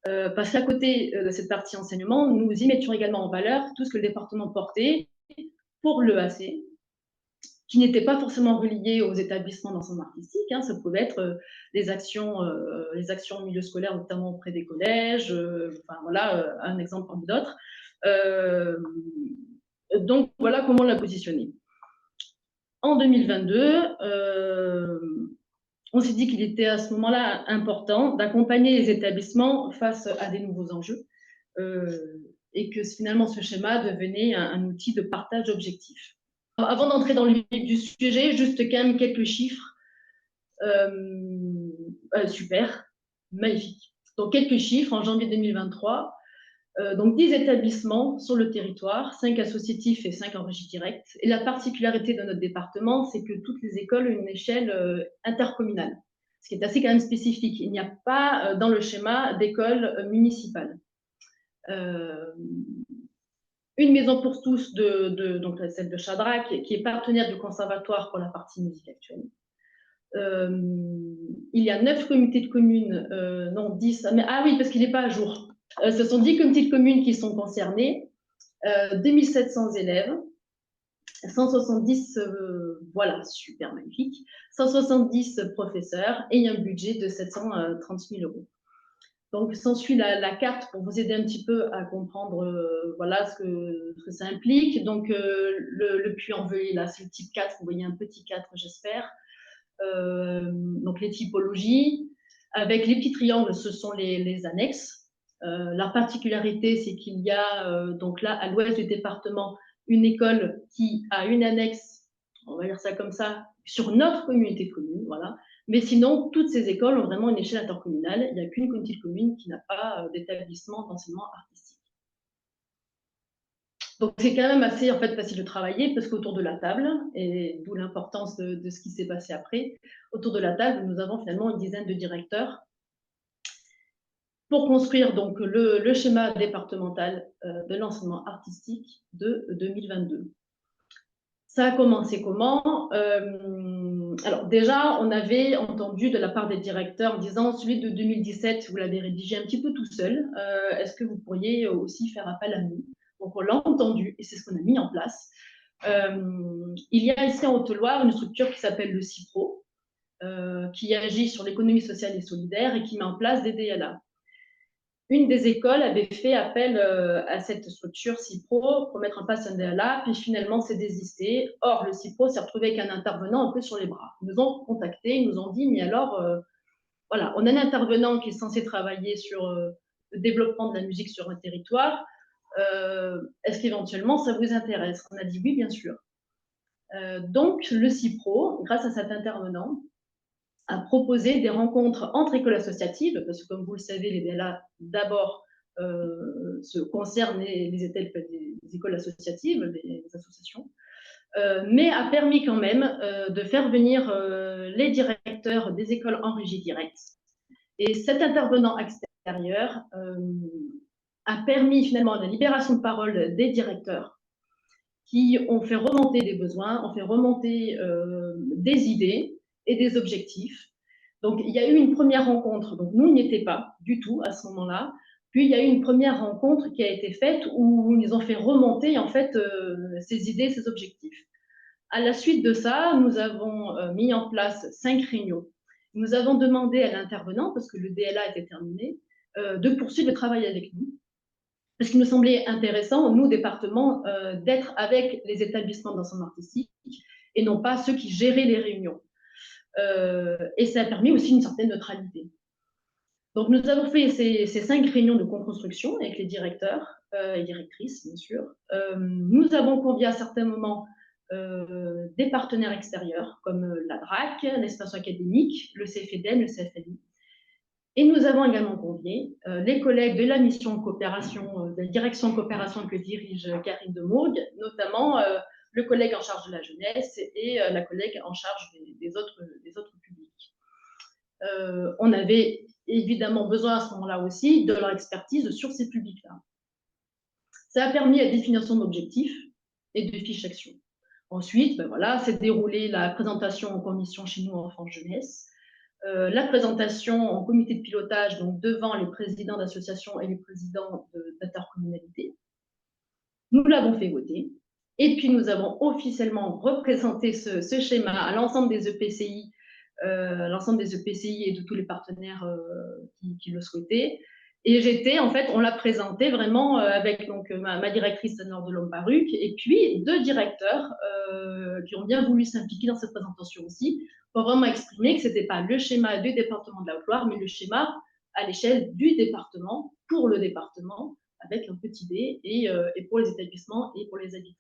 parce qu'à côté de cette partie enseignement, nous y mettions également en valeur tout ce que le département portait pour l'EAC, qui n'était pas forcément relié aux établissements d'enseignement artistique. Hein. Ça pouvait être les actions au milieu scolaire, notamment auprès des collèges. Enfin, voilà, un exemple parmi d'autres. Donc, voilà comment on l'a positionné. En 2022, on s'est dit qu'il était à ce moment-là important d'accompagner les établissements face à des nouveaux enjeux et que finalement ce schéma devenait un outil de partage d'objectifs. Avant d'entrer dans le vif du sujet, juste quand même quelques chiffres. Super, magnifique. Donc quelques chiffres en janvier 2023. Donc 10 établissements sur le territoire, 5 associatifs et 5 en régie directe. Et la particularité de notre département, c'est que toutes les écoles ont une échelle intercommunale, ce qui est assez quand même spécifique. Il n'y a pas dans le schéma d'école municipale. Une maison pour tous, donc celle de Chadrac, qui est partenaire du conservatoire pour la partie musique actuelle. Il y a 9 comités de communes, non 10, mais, ah oui, parce qu'il n'est pas à jour. Ce sont 10 comités de communes qui sont concernés, 2700 élèves, 170, voilà, super magnifique, 170 professeurs et un budget de 730 000 €. Donc, s'ensuit la carte pour vous aider un petit peu à comprendre voilà, ce que ça implique. Donc, le Puy-en-Velay, là, c'est le type 4. Vous voyez un petit 4, j'espère. Donc, les typologies. Avec les petits triangles, ce sont les annexes. La particularité, c'est qu'il y a, donc là, à l'ouest du département, une école qui a une annexe, on va dire ça comme ça, sur notre communauté de communes, voilà. Mais sinon, toutes ces écoles ont vraiment une échelle intercommunale. Il n'y a qu'une communauté de communes qui n'a pas d'établissement d'enseignement artistique. Donc, c'est quand même assez en fait, facile de travailler parce qu'autour de la table, et d'où l'importance de ce qui s'est passé après, autour de la table, nous avons finalement une dizaine de directeurs pour construire donc le schéma départemental de l'enseignement artistique de 2022. Ça a commencé comment alors déjà, on avait entendu de la part des directeurs en disant celui de 2017, vous l'avez rédigé un petit peu tout seul, est-ce que vous pourriez aussi faire appel à nous? Donc on l'a entendu et c'est ce qu'on a mis en place. Il y a ici en Haute-Loire une structure qui s'appelle le CIPRO, qui agit sur l'économie sociale et solidaire et qui met en place des DLA. Une des écoles avait fait appel à cette structure CIPRO pour mettre en place un DLA, puis finalement s'est désisté. Or, le CIPRO s'est retrouvé avec un intervenant un peu sur les bras. Ils nous ont contactés, ils nous ont dit, mais alors, voilà, on a un intervenant qui est censé travailler sur le développement de la musique sur un territoire. Est-ce qu'éventuellement, ça vous intéresse? On a dit oui, bien sûr. Donc, le CIPRO, grâce à cet intervenant, a proposé des rencontres entre écoles associatives, parce que comme vous le savez, les DLA d'abord concerne les écoles associatives, les associations, mais a permis quand même de faire venir les directeurs des écoles en régie directe. Et cet intervenant extérieur a permis finalement la libération de parole des directeurs qui ont fait remonter des besoins, ont fait remonter des idées et des objectifs. Donc, il y a eu une première rencontre. Donc, nous, n'y étions pas du tout à ce moment-là. Puis, il y a eu une première rencontre qui a été faite où ils ont fait remonter, en fait, ces idées, ces objectifs. À la suite de ça, nous avons mis en place 5 réunions. Nous avons demandé à l'intervenant, parce que le DLA était terminé, de poursuivre le travail avec nous. Parce qu'il nous semblait intéressant, nous, département, d'être avec les établissements d'enseignement artistique et non pas ceux qui géraient les réunions. Et ça a permis aussi une certaine neutralité. Donc, nous avons fait ces 5 réunions de co-construction avec les directeurs et directrices, bien sûr. Nous avons convié à certains moments des partenaires extérieurs, comme la DRAC, l'espace académique, le CFEDEM, le CFLI. Et nous avons également convié les collègues de la mission coopération, de la direction de coopération que dirige Karine Demourgue, notamment le collègue en charge de la jeunesse et la collègue en charge des autres publics. On avait évidemment besoin à ce moment-là aussi de leur expertise sur ces publics-là. Ça a permis la définition d'objectifs et de fiches action. Ensuite, ben voilà, s'est déroulée la présentation en commission chez nous enfants-jeunesse, la présentation en comité de pilotage, donc devant les présidents d'associations et les présidents d'intercommunalités. Nous l'avons fait voter. Et puis, nous avons officiellement représenté ce schéma à l'ensemble des EPCI, et de tous les partenaires qui le souhaitaient. Et j'étais, en fait, on l'a présenté vraiment avec donc, ma directrice Nord de Lombaruc et puis 2 directeurs qui ont bien voulu s'impliquer dans cette présentation aussi, pour vraiment exprimer que ce n'était pas le schéma du département de la Haute-Loire, mais le schéma à l'échelle du département, pour le département, avec un petit d et pour les établissements et pour les habitants.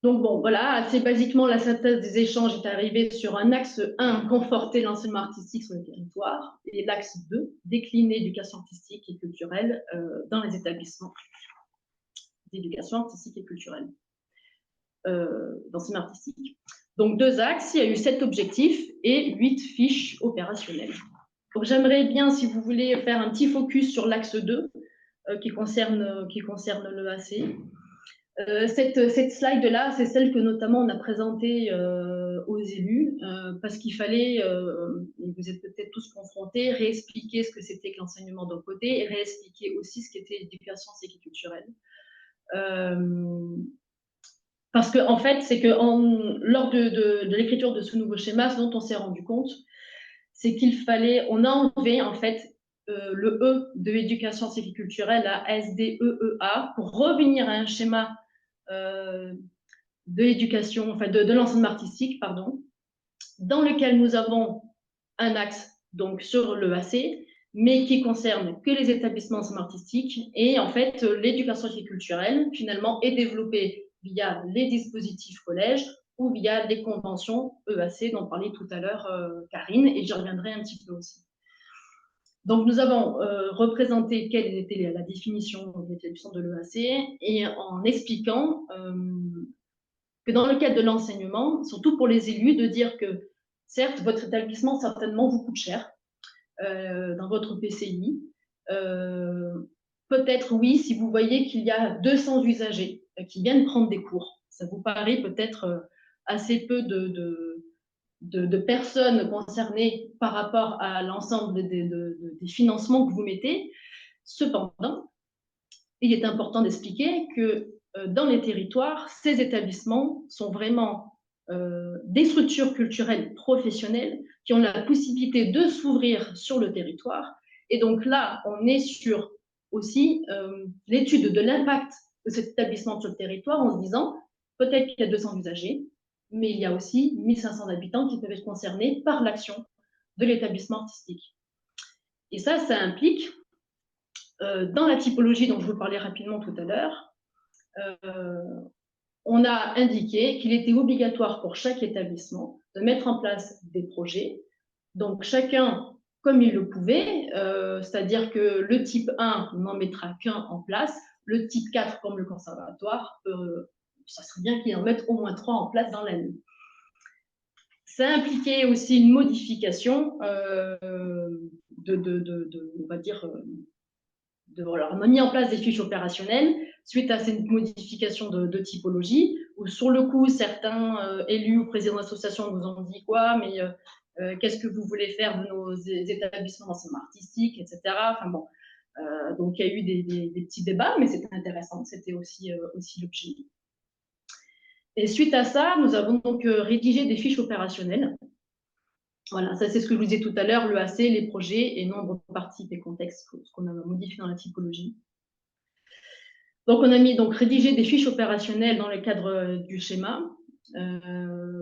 Donc bon, voilà, assez basiquement, la synthèse des échanges est arrivée sur un axe 1, conforter l'enseignement artistique sur le territoire, et l'axe 2, décliner l'éducation artistique et culturelle dans les établissements d'éducation artistique et culturelle, d'enseignement artistique. Donc 2 axes, il y a eu 7 objectifs et 8 fiches opérationnelles. Donc j'aimerais bien, si vous voulez, faire un petit focus sur l'axe 2, qui concerne l'EAC. Cette slide-là, c'est celle que notamment on a présentée aux élus, parce qu'il fallait, vous êtes peut-être tous confrontés, réexpliquer ce que c'était que l'enseignement d'un côté et réexpliquer aussi ce qu'était l'éducation culturelle. Parce qu'en fait, c'est que lors de l'écriture de ce nouveau schéma, ce dont on s'est rendu compte, c'est on a enlevé en fait le E de éducation culturelle à SDEEA pour revenir à un schéma de l'éducation, enfin de l'enseignement artistique, pardon, dans lequel nous avons un axe donc sur l'EAC, mais qui concerne que les établissements d'enseignement artistique, et en fait l'éducation culturelle finalement est développée via les dispositifs collèges ou via des conventions EAC dont parlait tout à l'heure Karine, et j'y reviendrai un petit peu aussi. Donc, nous avons représenté quelle était la définition de l'établissement de l'EAC et en expliquant que dans le cadre de l'enseignement, surtout pour les élus, de dire que certes, votre établissement certainement vous coûte cher dans votre PCI. Peut-être oui, si vous voyez qu'il y a 200 usagers qui viennent prendre des cours, ça vous paraît peut-être assez peu de personnes concernées par rapport à l'ensemble des financements que vous mettez. Cependant, il est important d'expliquer que dans les territoires, ces établissements sont vraiment des structures culturelles professionnelles qui ont la possibilité de s'ouvrir sur le territoire. Et donc là, on est sur aussi l'étude de l'impact de cet établissement sur le territoire en se disant peut-être qu'il y a 200 usagers, mais il y a aussi 1500 habitants qui peuvent être concernés par l'action de l'établissement artistique. Et ça implique, dans la typologie dont je vous parlais rapidement tout à l'heure, on a indiqué qu'il était obligatoire pour chaque établissement de mettre en place des projets. Donc chacun comme ils le pouvaient, c'est-à-dire que le type 1 n'en mettra qu'un en place, le type 4 comme le conservatoire, ça serait bien qu'ils en mettent au moins 3 en place dans l'année. Ça impliquait aussi une modification on va dire, voilà, on a mis en place des fiches opérationnelles suite à cette modification de typologie, où sur le coup, certains élus ou présidents d'associations nous ont dit quoi, mais qu'est-ce que vous voulez faire de nos établissements d'enseignement artistique, etc. Enfin bon, donc il y a eu des petits débats, mais c'était intéressant, c'était aussi l'objet. Et suite à ça, nous avons donc rédigé des fiches opérationnelles. Voilà, ça c'est ce que je vous disais tout à l'heure, l'EAC, les projets et nombre, participes et contextes, ce qu'on a modifié dans la typologie. Donc on a mis donc rédiger des fiches opérationnelles dans le cadre du schéma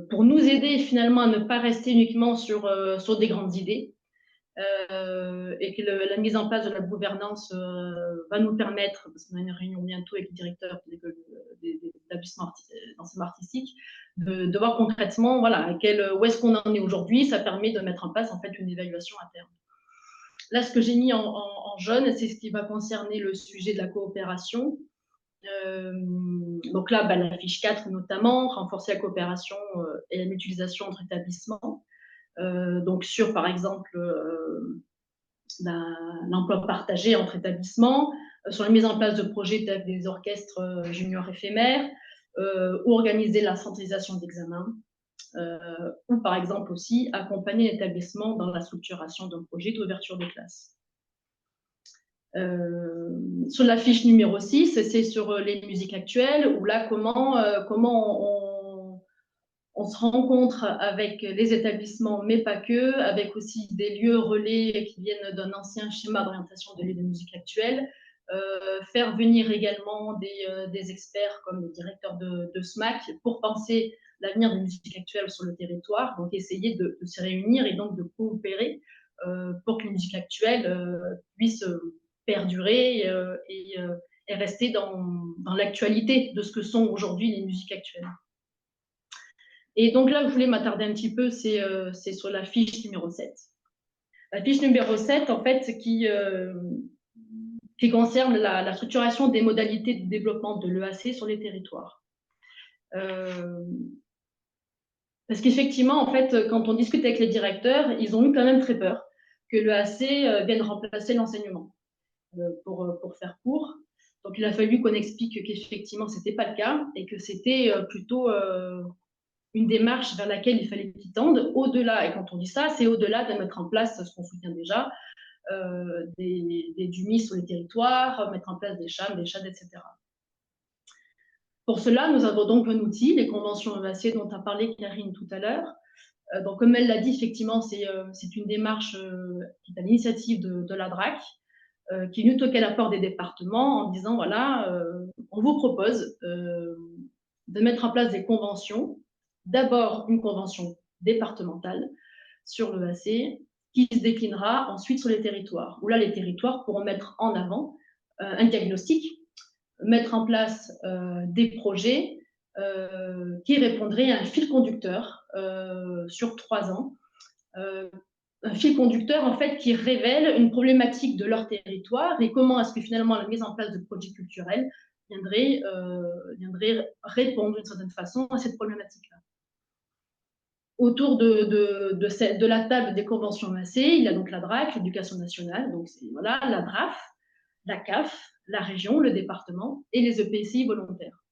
pour nous aider finalement à ne pas rester uniquement sur des grandes idées et que la mise en place de la gouvernance va nous permettre, parce qu'on a une réunion bientôt avec le directeur des établissements d'enseignement artistique, de voir concrètement voilà, où est-ce qu'on en est aujourd'hui. Ça permet de mettre en place en fait une évaluation interne. Là, ce que j'ai mis en jaune, c'est ce qui va concerner le sujet de la coopération. Donc là, la fiche 4 notamment, renforcer la coopération et la mutualisation entre établissements. Donc sur, par exemple, l'emploi partagé entre établissements, sur la mise en place de projets tels des orchestres juniors éphémères, ou organiser la centralisation d'examens, ou par exemple aussi accompagner l'établissement dans la structuration d'un projet d'ouverture de classe. Sur la fiche numéro 6, c'est sur les musiques actuelles, où là, comment on se rencontre avec les établissements, mais pas que, avec aussi des lieux relais qui viennent d'un ancien schéma d'orientation de lieux de musique actuelle, faire venir également des experts comme le directeur de SMAC pour penser l'avenir de musique actuelle sur le territoire, donc essayer de se réunir et donc de coopérer pour que la musique actuelle puisse perdurer et rester dans l'actualité de ce que sont aujourd'hui les musiques actuelles. Et donc là, je voulais m'attarder un petit peu, c'est sur la fiche numéro 7. La fiche numéro 7, en fait, qui concerne la structuration des modalités de développement de l'EAC sur les territoires. Parce qu'effectivement, en fait, quand on discute avec les directeurs, ils ont eu quand même très peur que l'EAC vienne remplacer l'enseignement, pour faire court. Donc, il a fallu qu'on explique qu'effectivement, ce n'était pas le cas et que c'était plutôt une démarche vers laquelle il fallait qu'ils tendent. Au-delà, et quand on dit ça, c'est au-delà de mettre en place ce qu'on soutient déjà, des DUMI sur les territoires, mettre en place des CHAM, des CHAD, etc. Pour cela, nous avons donc un outil, les conventions EAC dont a parlé Karine tout à l'heure. Donc, comme elle l'a dit, effectivement, c'est une démarche qui est à l'initiative de la DRAC, qui est venue toquer à la porte des départements en disant, voilà, on vous propose de mettre en place des conventions. D'abord, une convention départementale sur l'EAC qui se déclinera ensuite sur les territoires, où là, les territoires pourront mettre en avant un diagnostic, mettre en place des projets qui répondraient à un fil conducteur sur 3 ans. Un fil conducteur, en fait, qui révèle une problématique de leur territoire et comment est-ce que finalement la mise en place de projets culturels viendrait répondre d'une certaine façon à cette problématique-là. Autour de la table des conventions EAC, il y a donc la DRAC, l'Éducation nationale, donc c'est voilà, la DRAF, la CAF, la région, le département et les EPCI volontaires.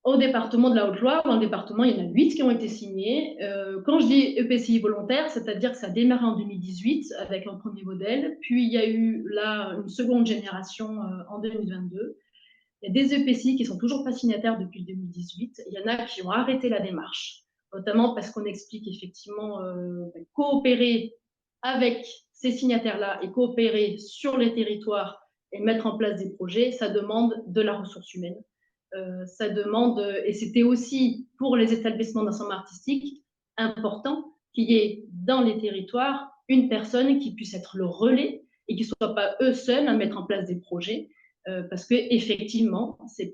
Au département de la Haute-Loire, dans le département, il y en a 8 qui ont été signés. Quand je dis EPCI volontaire, c'est-à-dire que ça a démarré en 2018 avec un premier modèle, puis il y a eu là une seconde génération en 2022. Il y a des EPCI qui ne sont toujours pas signataires depuis 2018. Il y en a qui ont arrêté la démarche, notamment parce qu'on explique effectivement coopérer avec ces signataires-là et coopérer sur les territoires et mettre en place des projets, ça demande de la ressource humaine. Ça demande, et c'était aussi pour les établissements d'enseignement artistique, important qu'il y ait dans les territoires une personne qui puisse être le relais et qui ne soient pas eux seuls à mettre en place des projets. Parce qu'effectivement, ce n'est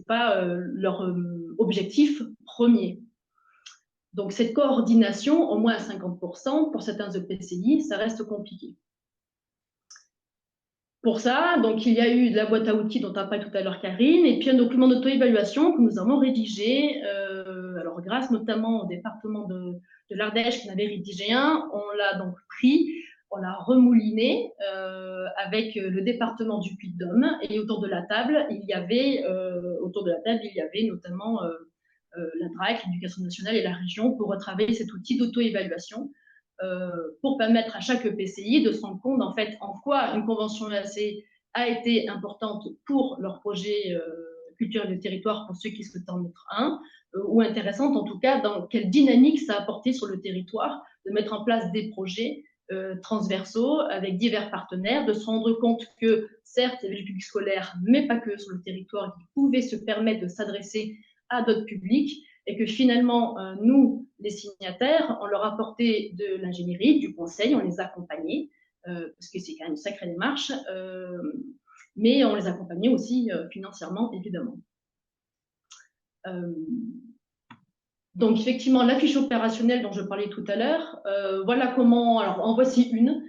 pas leur objectif premier. Donc, cette coordination, au moins à 50%, pour certains EPCI, ça reste compliqué. Pour ça, donc, il y a eu de la boîte à outils dont a parlé tout à l'heure Karine, et puis un document d'auto-évaluation que nous avons rédigé, alors grâce notamment au département de l'Ardèche qui en avait rédigé un, on l'a donc pris, on l'a remouliné avec le département du Puy-de-Dôme, et autour de la table, il y avait notamment la DRAC, l'Éducation nationale et la région pour retravailler cet outil d'auto-évaluation pour permettre à chaque EPCI de se rendre compte en fait en quoi une convention EAC a été importante pour leur projet culturel de territoire pour ceux qui souhaitent en mettre un, ou intéressante en tout cas dans quelle dynamique ça a apporté sur le territoire de mettre en place des projets transversaux avec divers partenaires, de se rendre compte que certes il y avait le public scolaire mais pas que sur le territoire qui pouvait se permettre de s'adresser à d'autres publics et que finalement, nous, les signataires, on leur apportait de l'ingénierie, du conseil, on les accompagnait, parce que c'est quand même une sacrée démarche, mais on les accompagnait aussi financièrement, évidemment. Donc, effectivement, la fiche opérationnelle dont je parlais tout à l'heure, voilà comment, alors en voici une,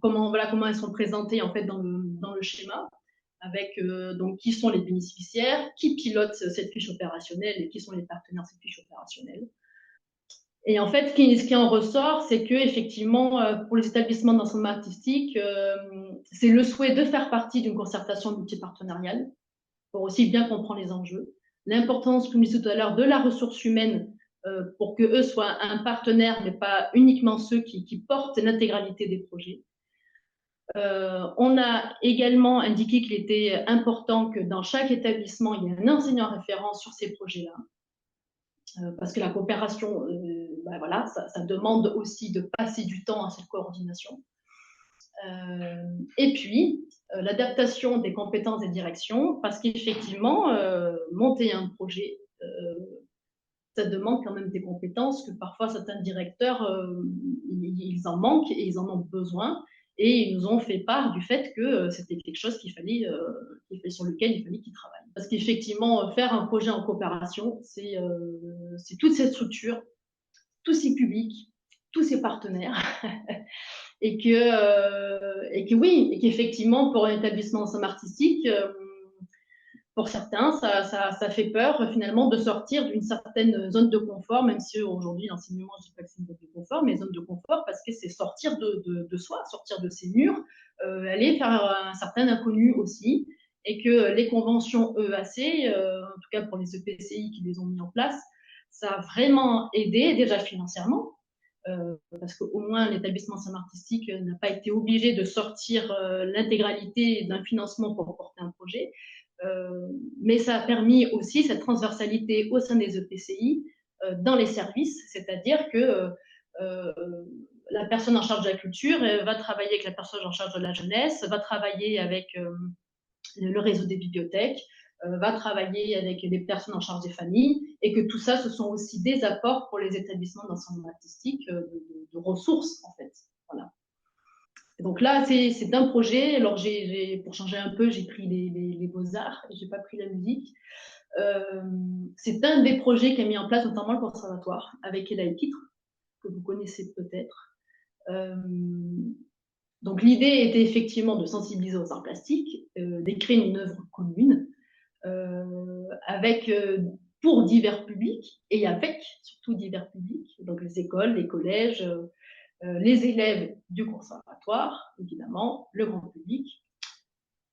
voilà comment elles sont présentées en fait dans le schéma, avec donc qui sont les bénéficiaires, qui pilotent cette fiche opérationnelle et qui sont les partenaires de cette fiche opérationnelle. Et en fait, ce qui en ressort, c'est que effectivement, pour les établissements d'enseignement artistique, c'est le souhait de faire partie d'une concertation multipartenariale pour aussi bien comprendre les enjeux, l'importance, comme je disais tout à l'heure, de la ressource humaine pour que eux soient un partenaire, mais pas uniquement ceux qui portent l'intégralité des projets. On a également indiqué qu'il était important que dans chaque établissement, il y ait un enseignant référent sur ces projets-là. Parce que la coopération, voilà, ça demande aussi de passer du temps à cette coordination. Et puis, l'adaptation des compétences des directions, parce qu'effectivement, monter un projet, ça demande quand même des compétences que parfois certains directeurs, ils en manquent et ils en ont besoin. Et ils nous ont fait part du fait que c'était quelque chose sur lequel il fallait qu'ils travaillent. Parce qu'effectivement, faire un projet en coopération, c'est toute cette structure, tous ces publics, tous ces partenaires. et qu'effectivement, pour un établissement ensemble artistique, pour certains, ça fait peur finalement de sortir d'une certaine zone de confort, même si aujourd'hui l'enseignement, je ne dis pas que c'est une zone de confort, mais zone de confort parce que c'est sortir de soi, sortir de ses murs, aller faire un certain inconnu aussi, et que les conventions EAC, en tout cas pour les EPCI qui les ont mis en place, ça a vraiment aidé déjà financièrement, parce qu'au moins l'établissement enseignement artistique n'a pas été obligé de sortir l'intégralité d'un financement pour porter un projet. Mais ça a permis aussi cette transversalité au sein des EPCI dans les services, c'est-à-dire que la personne en charge de la culture va travailler avec la personne en charge de la jeunesse, va travailler avec le réseau des bibliothèques, va travailler avec les personnes en charge des familles, et que tout ça, ce sont aussi des apports pour les établissements d'enseignement artistique, de ressources, en fait. Voilà. Donc là, c'est un projet. Alors, pour changer un peu, j'ai pris les beaux-arts et je n'ai pas pris la musique. C'est un des projets qu'a mis en place notamment le conservatoire avec Ella Epitre, que vous connaissez peut-être. Donc l'idée était effectivement de sensibiliser aux arts plastiques, d'écrire une œuvre commune pour divers publics et avec surtout divers publics, donc les écoles, les collèges, les élèves du conservatoire, évidemment, le grand public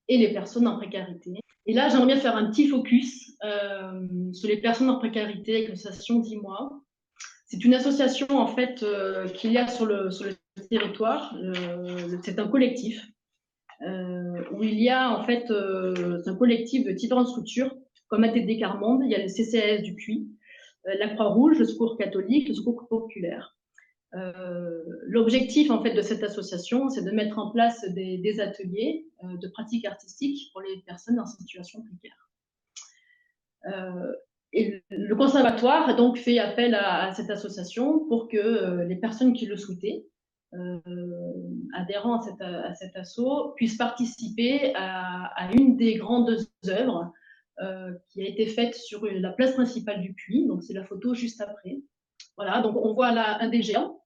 et les personnes en précarité. Et là, j'aimerais bien faire un petit focus sur les personnes en précarité avec l'association 10 mois. C'est une association en fait qu'il y a sur le territoire. C'est un collectif où il y a en fait c'est un collectif de différentes structures comme ATD Carmonde, il y a le CCAS du Puy, la Croix-Rouge, le Secours catholique, le Secours populaire. L'objectif en fait de cette association, c'est de mettre en place des ateliers de pratique artistique pour les personnes en situation précaire. Et le conservatoire a donc fait appel à cette association pour que les personnes qui le souhaitaient, adhérents à cet asso, puissent participer à une des grandes œuvres qui a été faite sur la place principale du puits. Donc, c'est la photo juste après. Voilà, donc on voit là un des géants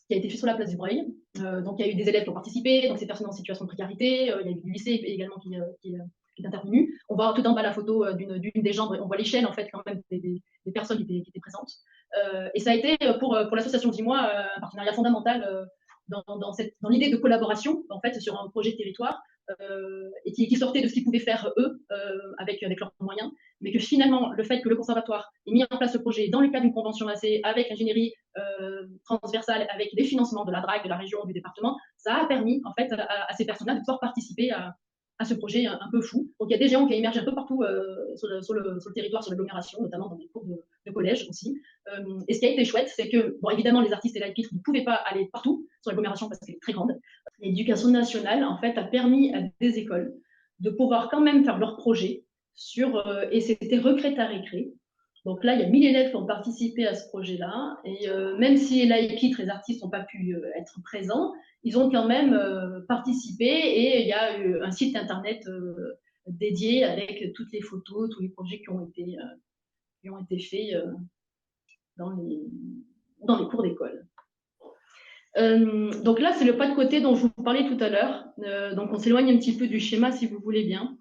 qui a été fait sur la place du Breuil. Donc, il y a eu des élèves qui ont participé, donc ces personnes en situation de précarité. Il y a eu du lycée également qui est intervenu. On voit tout en bas la photo d'une des jambes. On voit l'échelle, en fait, quand même, des personnes qui étaient présentes. Et ça a été, pour l'association Dis-moi, un partenariat fondamental dans l'idée de collaboration, en fait, sur un projet de territoire, et qui sortait de ce qu'ils pouvaient faire eux, avec leurs moyens, mais que finalement, le fait que le conservatoire ait mis en place ce projet dans le cadre d'une convention AC, avec l'ingénierie transversale, avec des financements de la DRAC, de la région, du département, ça a permis, en fait, à ces personnes-là de pouvoir participer à ce projet un peu fou. Donc, il y a des géants qui émergent un peu partout sur le territoire, sur l'agglomération, notamment dans des cours de collège aussi. Et ce qui a été chouette, c'est que, bon, évidemment, les artistes et la ne pouvaient pas aller partout sur l'agglomération parce qu'elle est très grande. L'éducation nationale, en fait, a permis à des écoles de pouvoir quand même faire leur projet et c'était Recrête à Récré. Donc là, il y a 1000 élèves qui ont participé à ce projet-là. Et même si l'AEPIT, les artistes n'ont pas pu être présents, ils ont quand même participé. Et il y a eu un site internet dédié avec toutes les photos, tous les projets qui ont été faits dans les cours d'école. Donc là, c'est le pas de côté dont je vous parlais tout à l'heure. Donc on s'éloigne un petit peu du schéma, si vous voulez bien.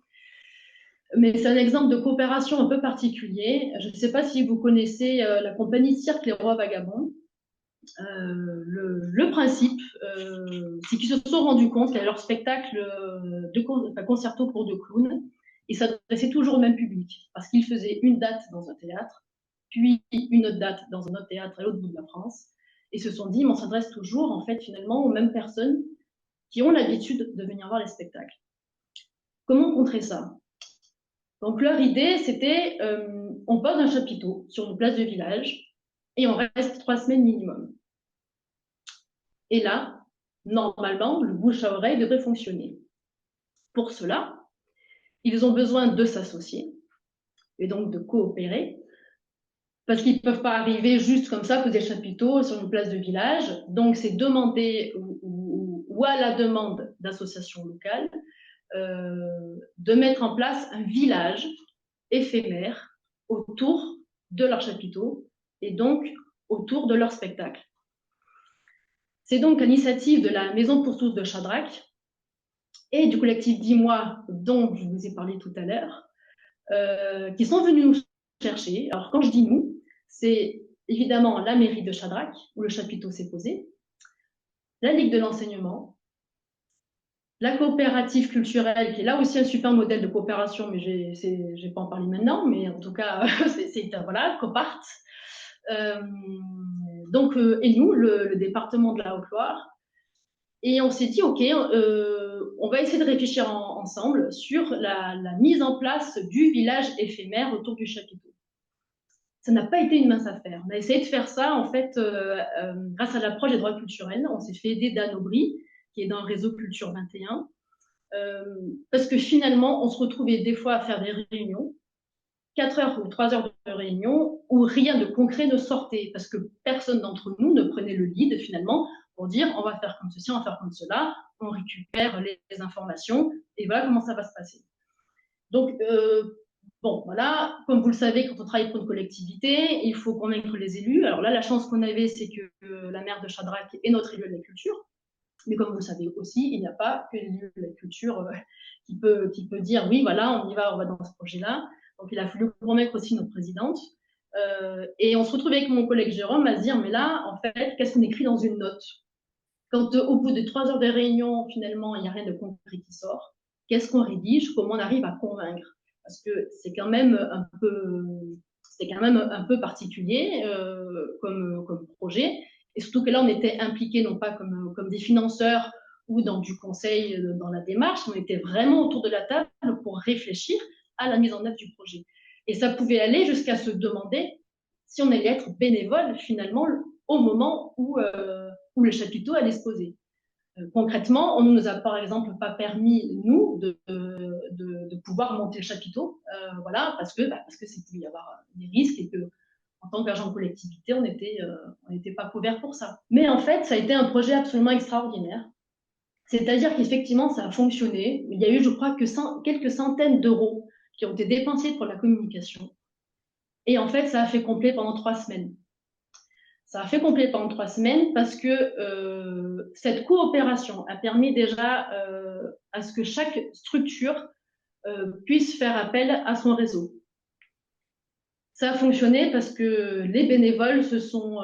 Mais c'est un exemple de coopération un peu particulier. Je ne sais pas si vous connaissez la compagnie Cirque Les Rois Vagabonds. Le principe, c'est qu'ils se sont rendus compte qu'à leur spectacle concerto pour deux clowns, ils s'adressaient toujours au même public, parce qu'ils faisaient une date dans un théâtre, puis une autre date dans un autre théâtre à l'autre bout de la France, et se sont dit, mais on s'adresse toujours, en fait, finalement, aux mêmes personnes qui ont l'habitude de venir voir les spectacles. Comment contrer ça? Donc, leur idée, c'était, on pose un chapiteau sur une place de village, et on reste 3 semaines minimum. Et là, normalement, le bouche à oreille devrait fonctionner. Pour cela, ils ont besoin de s'associer, et donc de coopérer, parce qu'ils ne peuvent pas arriver juste comme ça, poser le chapiteau sur une place de village. Donc, c'est demander, ou à la demande d'associations locales, de mettre en place un village éphémère autour de leur chapiteau et donc autour de leur spectacle. C'est donc à l'initiative de la Maison pour tous de Chadrac et du collectif Dis-moi, dont je vous ai parlé tout à l'heure, qui sont venus nous chercher. Alors, quand je dis nous, c'est évidemment la mairie de Chadrac, où le chapiteau s'est posé, la Ligue de l'enseignement, la coopérative culturelle, qui est là aussi un super modèle de coopération, mais je ne vais pas en parler maintenant, mais en tout cas, c'est voilà, Copart. Donc, et nous, le département de la Haute-Loire. Et on s'est dit, OK, on va essayer de réfléchir ensemble sur la mise en place du village éphémère autour du chapiteau. Ça n'a pas été une mince affaire. On a essayé de faire ça, en fait, grâce à l'approche des droits culturels. On s'est fait aider d'Anne Aubry, qui est dans le réseau Culture 21, parce que finalement, on se retrouvait des fois à faire des réunions, 4 heures ou 3 heures de réunion, où rien de concret ne sortait, parce que personne d'entre nous ne prenait le lead, finalement, pour dire on va faire comme ceci, on va faire comme cela, on récupère les informations, et voilà comment ça va se passer. Donc, bon, voilà, comme vous le savez, quand on travaille pour une collectivité, il faut convaincre les élus. Alors là, la chance qu'on avait, c'est que la maire de Chadrac est notre élu de la culture. Mais comme vous le savez aussi, il n'y a pas que l'élu de la culture qui peut dire oui, voilà, on y va, on va dans ce projet-là. Donc, il a fallu convaincre aussi notre présidente. Et on se retrouvait avec mon collègue Jérôme à se dire, mais là, en fait, qu'est-ce qu'on écrit dans une note? Quand au bout de 3 heures de réunion, finalement, il n'y a rien de concret qui sort, qu'est-ce qu'on rédige? Comment on arrive à convaincre? Parce que c'est quand même un peu particulier comme projet. Et surtout que là, on était impliqués non pas comme des financeurs ou dans du conseil, dans la démarche, on était vraiment autour de la table pour réfléchir à la mise en œuvre du projet. Et ça pouvait aller jusqu'à se demander si on allait être bénévole finalement au moment où le chapiteau allait se poser. Concrètement, on ne nous a par exemple pas permis, nous, de pouvoir monter le chapiteau, voilà, parce que c'est pouvait y avoir des risques et que en tant qu'agent de collectivité, on n'était pas couvert pour ça. Mais en fait, ça a été un projet absolument extraordinaire. C'est-à-dire qu'effectivement, ça a fonctionné. Il y a eu, je crois, que quelques centaines d'euros qui ont été dépensés pour la communication. Et en fait, ça a fait complet pendant 3 semaines. Ça a fait complet pendant 3 semaines parce que cette coopération a permis déjà à ce que chaque structure puisse faire appel à son réseau. Ça a fonctionné parce que les bénévoles se sont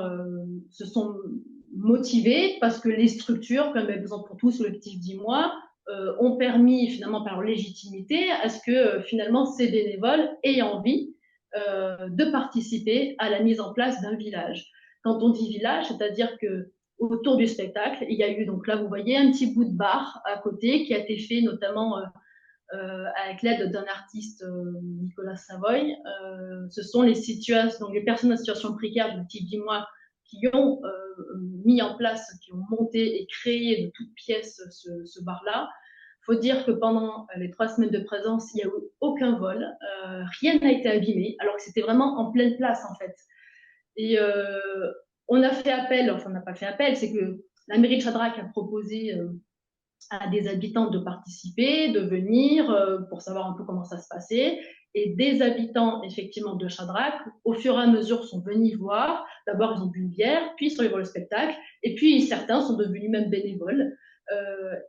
motivés, parce que les structures, comme Exemple pour tous, collectif 10 mois, ont permis finalement par leur légitimité à ce que finalement ces bénévoles aient envie de participer à la mise en place d'un village. Quand on dit village, c'est-à-dire que autour du spectacle, il y a eu, donc là vous voyez, un petit bout de bar à côté qui a été fait notamment avec l'aide d'un artiste, Nicolas Savoy. Ce sont les situations, donc les personnes en situation précaire du type 10 mois qui ont mis en place, qui ont monté et créé de toutes pièces ce bar-là. Il faut dire que pendant les 3 semaines de présence, il n'y a eu aucun vol, rien n'a été abîmé, alors que c'était vraiment en pleine place en fait. Et on a fait appel, enfin on n'a pas fait appel, c'est que la mairie de Chadrac a proposé à des habitants de participer, de venir pour savoir un peu comment ça se passait. Et des habitants, effectivement, de Chadrac, au fur et à mesure, sont venus voir. D'abord, ils ont bu une bière, puis ils sont allés voir le spectacle. Et puis, certains sont devenus même bénévoles.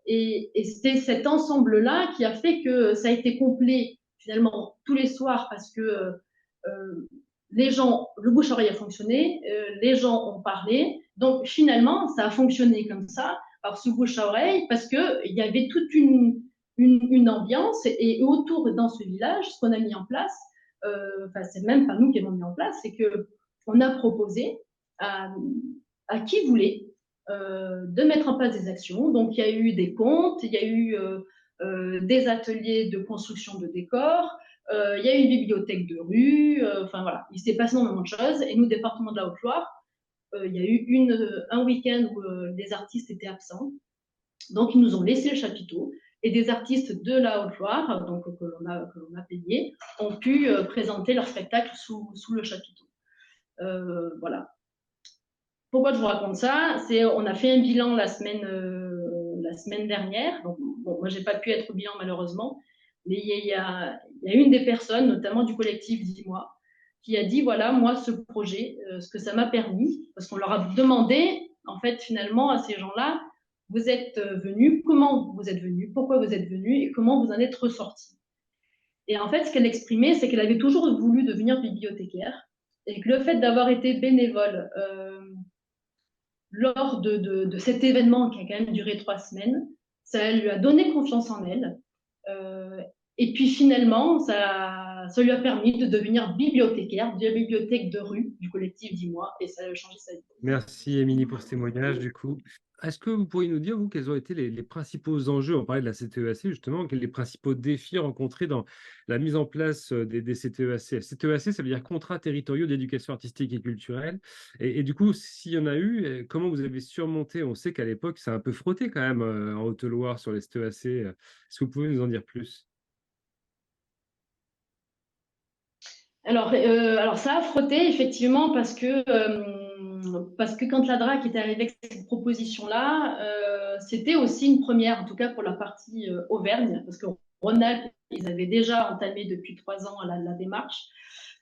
Et c'était cet ensemble-là qui a fait que ça a été complet, finalement, tous les soirs, parce que les gens, le bouche-oreille a fonctionné, les gens ont parlé. Donc, finalement, ça a fonctionné comme ça, par ce bouche à oreille, parce qu'il y avait toute une ambiance. Et autour, dans ce village, ce qu'on a mis en place, c'est même pas nous qui l'avons mis en place, c'est qu'on a proposé à qui voulait de mettre en place des actions. Donc, il y a eu des contes, il y a eu des ateliers de construction de décors, il y a eu une bibliothèque de rue, enfin voilà, il s'est passé énormément de choses. Et nous, département de la Haute-Loire, il y a eu un week-end où les artistes étaient absents. Donc, ils nous ont laissé le chapiteau. Et des artistes de la Haute-Loire, donc que l'on a payé, ont pu présenter leur spectacle sous le chapiteau. Voilà. Pourquoi je vous raconte ça? On a fait un bilan la semaine dernière. Donc, bon, moi, j'ai pas pu être au bilan malheureusement, mais il y a une des personnes, notamment du collectif 10 mois, qui a dit voilà, moi, ce projet, ce que ça m'a permis, parce qu'on leur a demandé, en fait, finalement, à ces gens-là, vous êtes venus, comment vous êtes venus, pourquoi vous êtes venus et comment vous en êtes ressortis. Et en fait, ce qu'elle exprimait, c'est qu'elle avait toujours voulu devenir bibliothécaire et que le fait d'avoir été bénévole lors de cet événement qui a quand même duré 3 semaines, ça lui a donné confiance en elle. Et puis finalement, ça lui a permis de devenir bibliothécaire de la bibliothèque de rue du collectif 10 mois, et ça a changé sa vie. Merci Émilie pour ce témoignage du coup. Est-ce que vous pourriez nous dire, vous, quels ont été les principaux enjeux, on parlait de la CTEAC justement, quels les principaux défis rencontrés dans la mise en place des CTEAC? CTEAC, ça veut dire contrats territoriaux d'éducation artistique et culturelle. Et du coup, s'il y en a eu, comment vous avez surmonté? On sait qu'à l'époque, c'est un peu frotté quand même en Haute-Loire sur les CTEAC. Est-ce que vous pouvez nous en dire plus? Alors ça a frotté effectivement parce que quand la DRAC est arrivée avec cette proposition-là, c'était aussi une première, en tout cas pour la partie Auvergne, parce que Rhône-Alpes, ils avaient déjà entamé depuis 3 ans la démarche,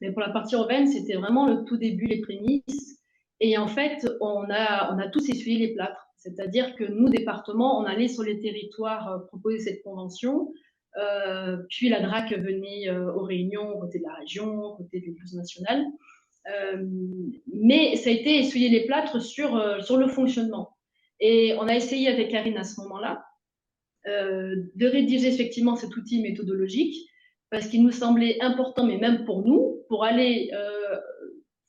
mais pour la partie Auvergne, c'était vraiment le tout début, les prémices. Et en fait, on a tous essuyé les plâtres, c'est-à-dire que nous, départements, on allait sur les territoires proposer cette convention. Puis la DRAC venait aux réunions côté de la région, côté de l'éducation nationale. Mais ça a été essuyer les plâtres sur le fonctionnement. Et on a essayé avec Karine à ce moment-là de rédiger effectivement cet outil méthodologique parce qu'il nous semblait important, mais même pour nous, pour aller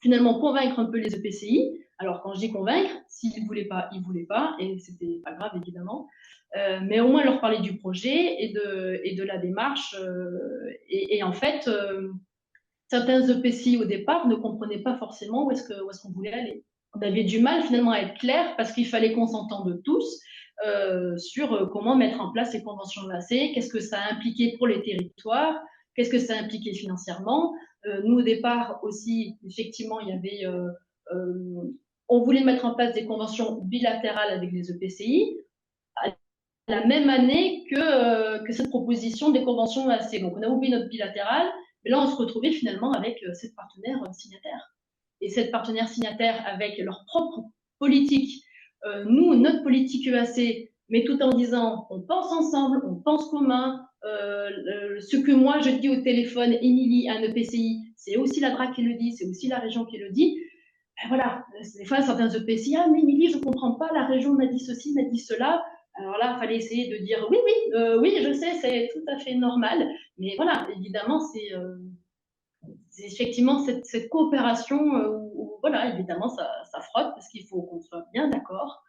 finalement convaincre un peu les EPCI. Alors quand je dis convaincre, s'ils ne voulaient pas, ils ne voulaient pas, et c'était pas grave évidemment. Mais au moins leur parler du projet et de la démarche. Et en fait, certains EPCI au départ ne comprenaient pas forcément où est-ce qu'on voulait aller. On avait du mal finalement à être clair parce qu'il fallait qu'on s'entende tous sur comment mettre en place les conventions de l'AC, qu'est-ce que ça a impliqué pour les territoires, qu'est-ce que ça a impliqué financièrement. Nous, au départ aussi, effectivement, il y avait on voulait mettre en place des conventions bilatérales avec les EPCI. la même année que cette proposition des conventions EAC. Donc, on a oublié notre bilatéral, mais là, on se retrouvait finalement avec 7 partenaires signataires. Et 7 partenaires signataires avec leur propre politique. Nous, notre politique EAC, mais tout en disant on pense ensemble, on pense commun. Ce que moi je dis au téléphone, Émilie, un EPCI, c'est aussi la DRAC qui le dit, c'est aussi la région qui le dit. Ben voilà, des fois certains EPCI, ah mais Émilie, je ne comprends pas, la région m'a dit ceci, m'a dit cela. Alors là, il fallait essayer de dire oui, oui, je sais, c'est tout à fait normal. Mais voilà, évidemment, c'est effectivement cette coopération où, voilà, évidemment, ça frotte parce qu'il faut qu'on soit bien d'accord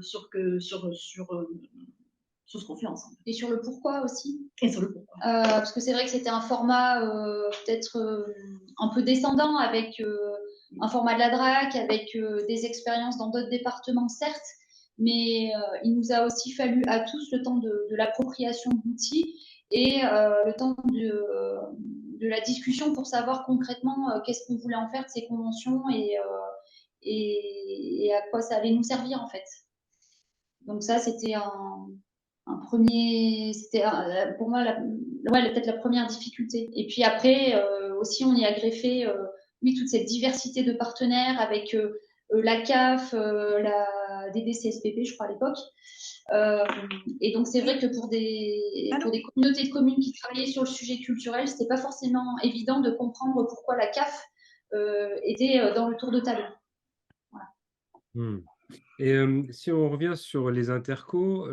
sur ce qu'on fait ensemble. Et sur le pourquoi aussi. Et sur le pourquoi. Parce que c'est vrai que c'était un format peut-être un peu descendant avec un format de la DRAC, avec des expériences dans d'autres départements, certes, mais il nous a aussi fallu à tous le temps de l'appropriation de l'outil et le temps de la discussion pour savoir concrètement qu'est-ce qu'on voulait en faire de ces conventions et à quoi ça allait nous servir en fait. Donc ça, c'était un premier, c'était pour moi peut-être la première difficulté. Et puis après aussi, on y a greffé oui, toute cette diversité de partenaires avec la CAF, la DDCSPP, je crois à l'époque. Et donc c'est vrai que pour des communautés de communes qui travaillaient sur le sujet culturel, c'était pas forcément évident de comprendre pourquoi la CAF était dans le tour de table. Voilà. Et si on revient sur les intercos,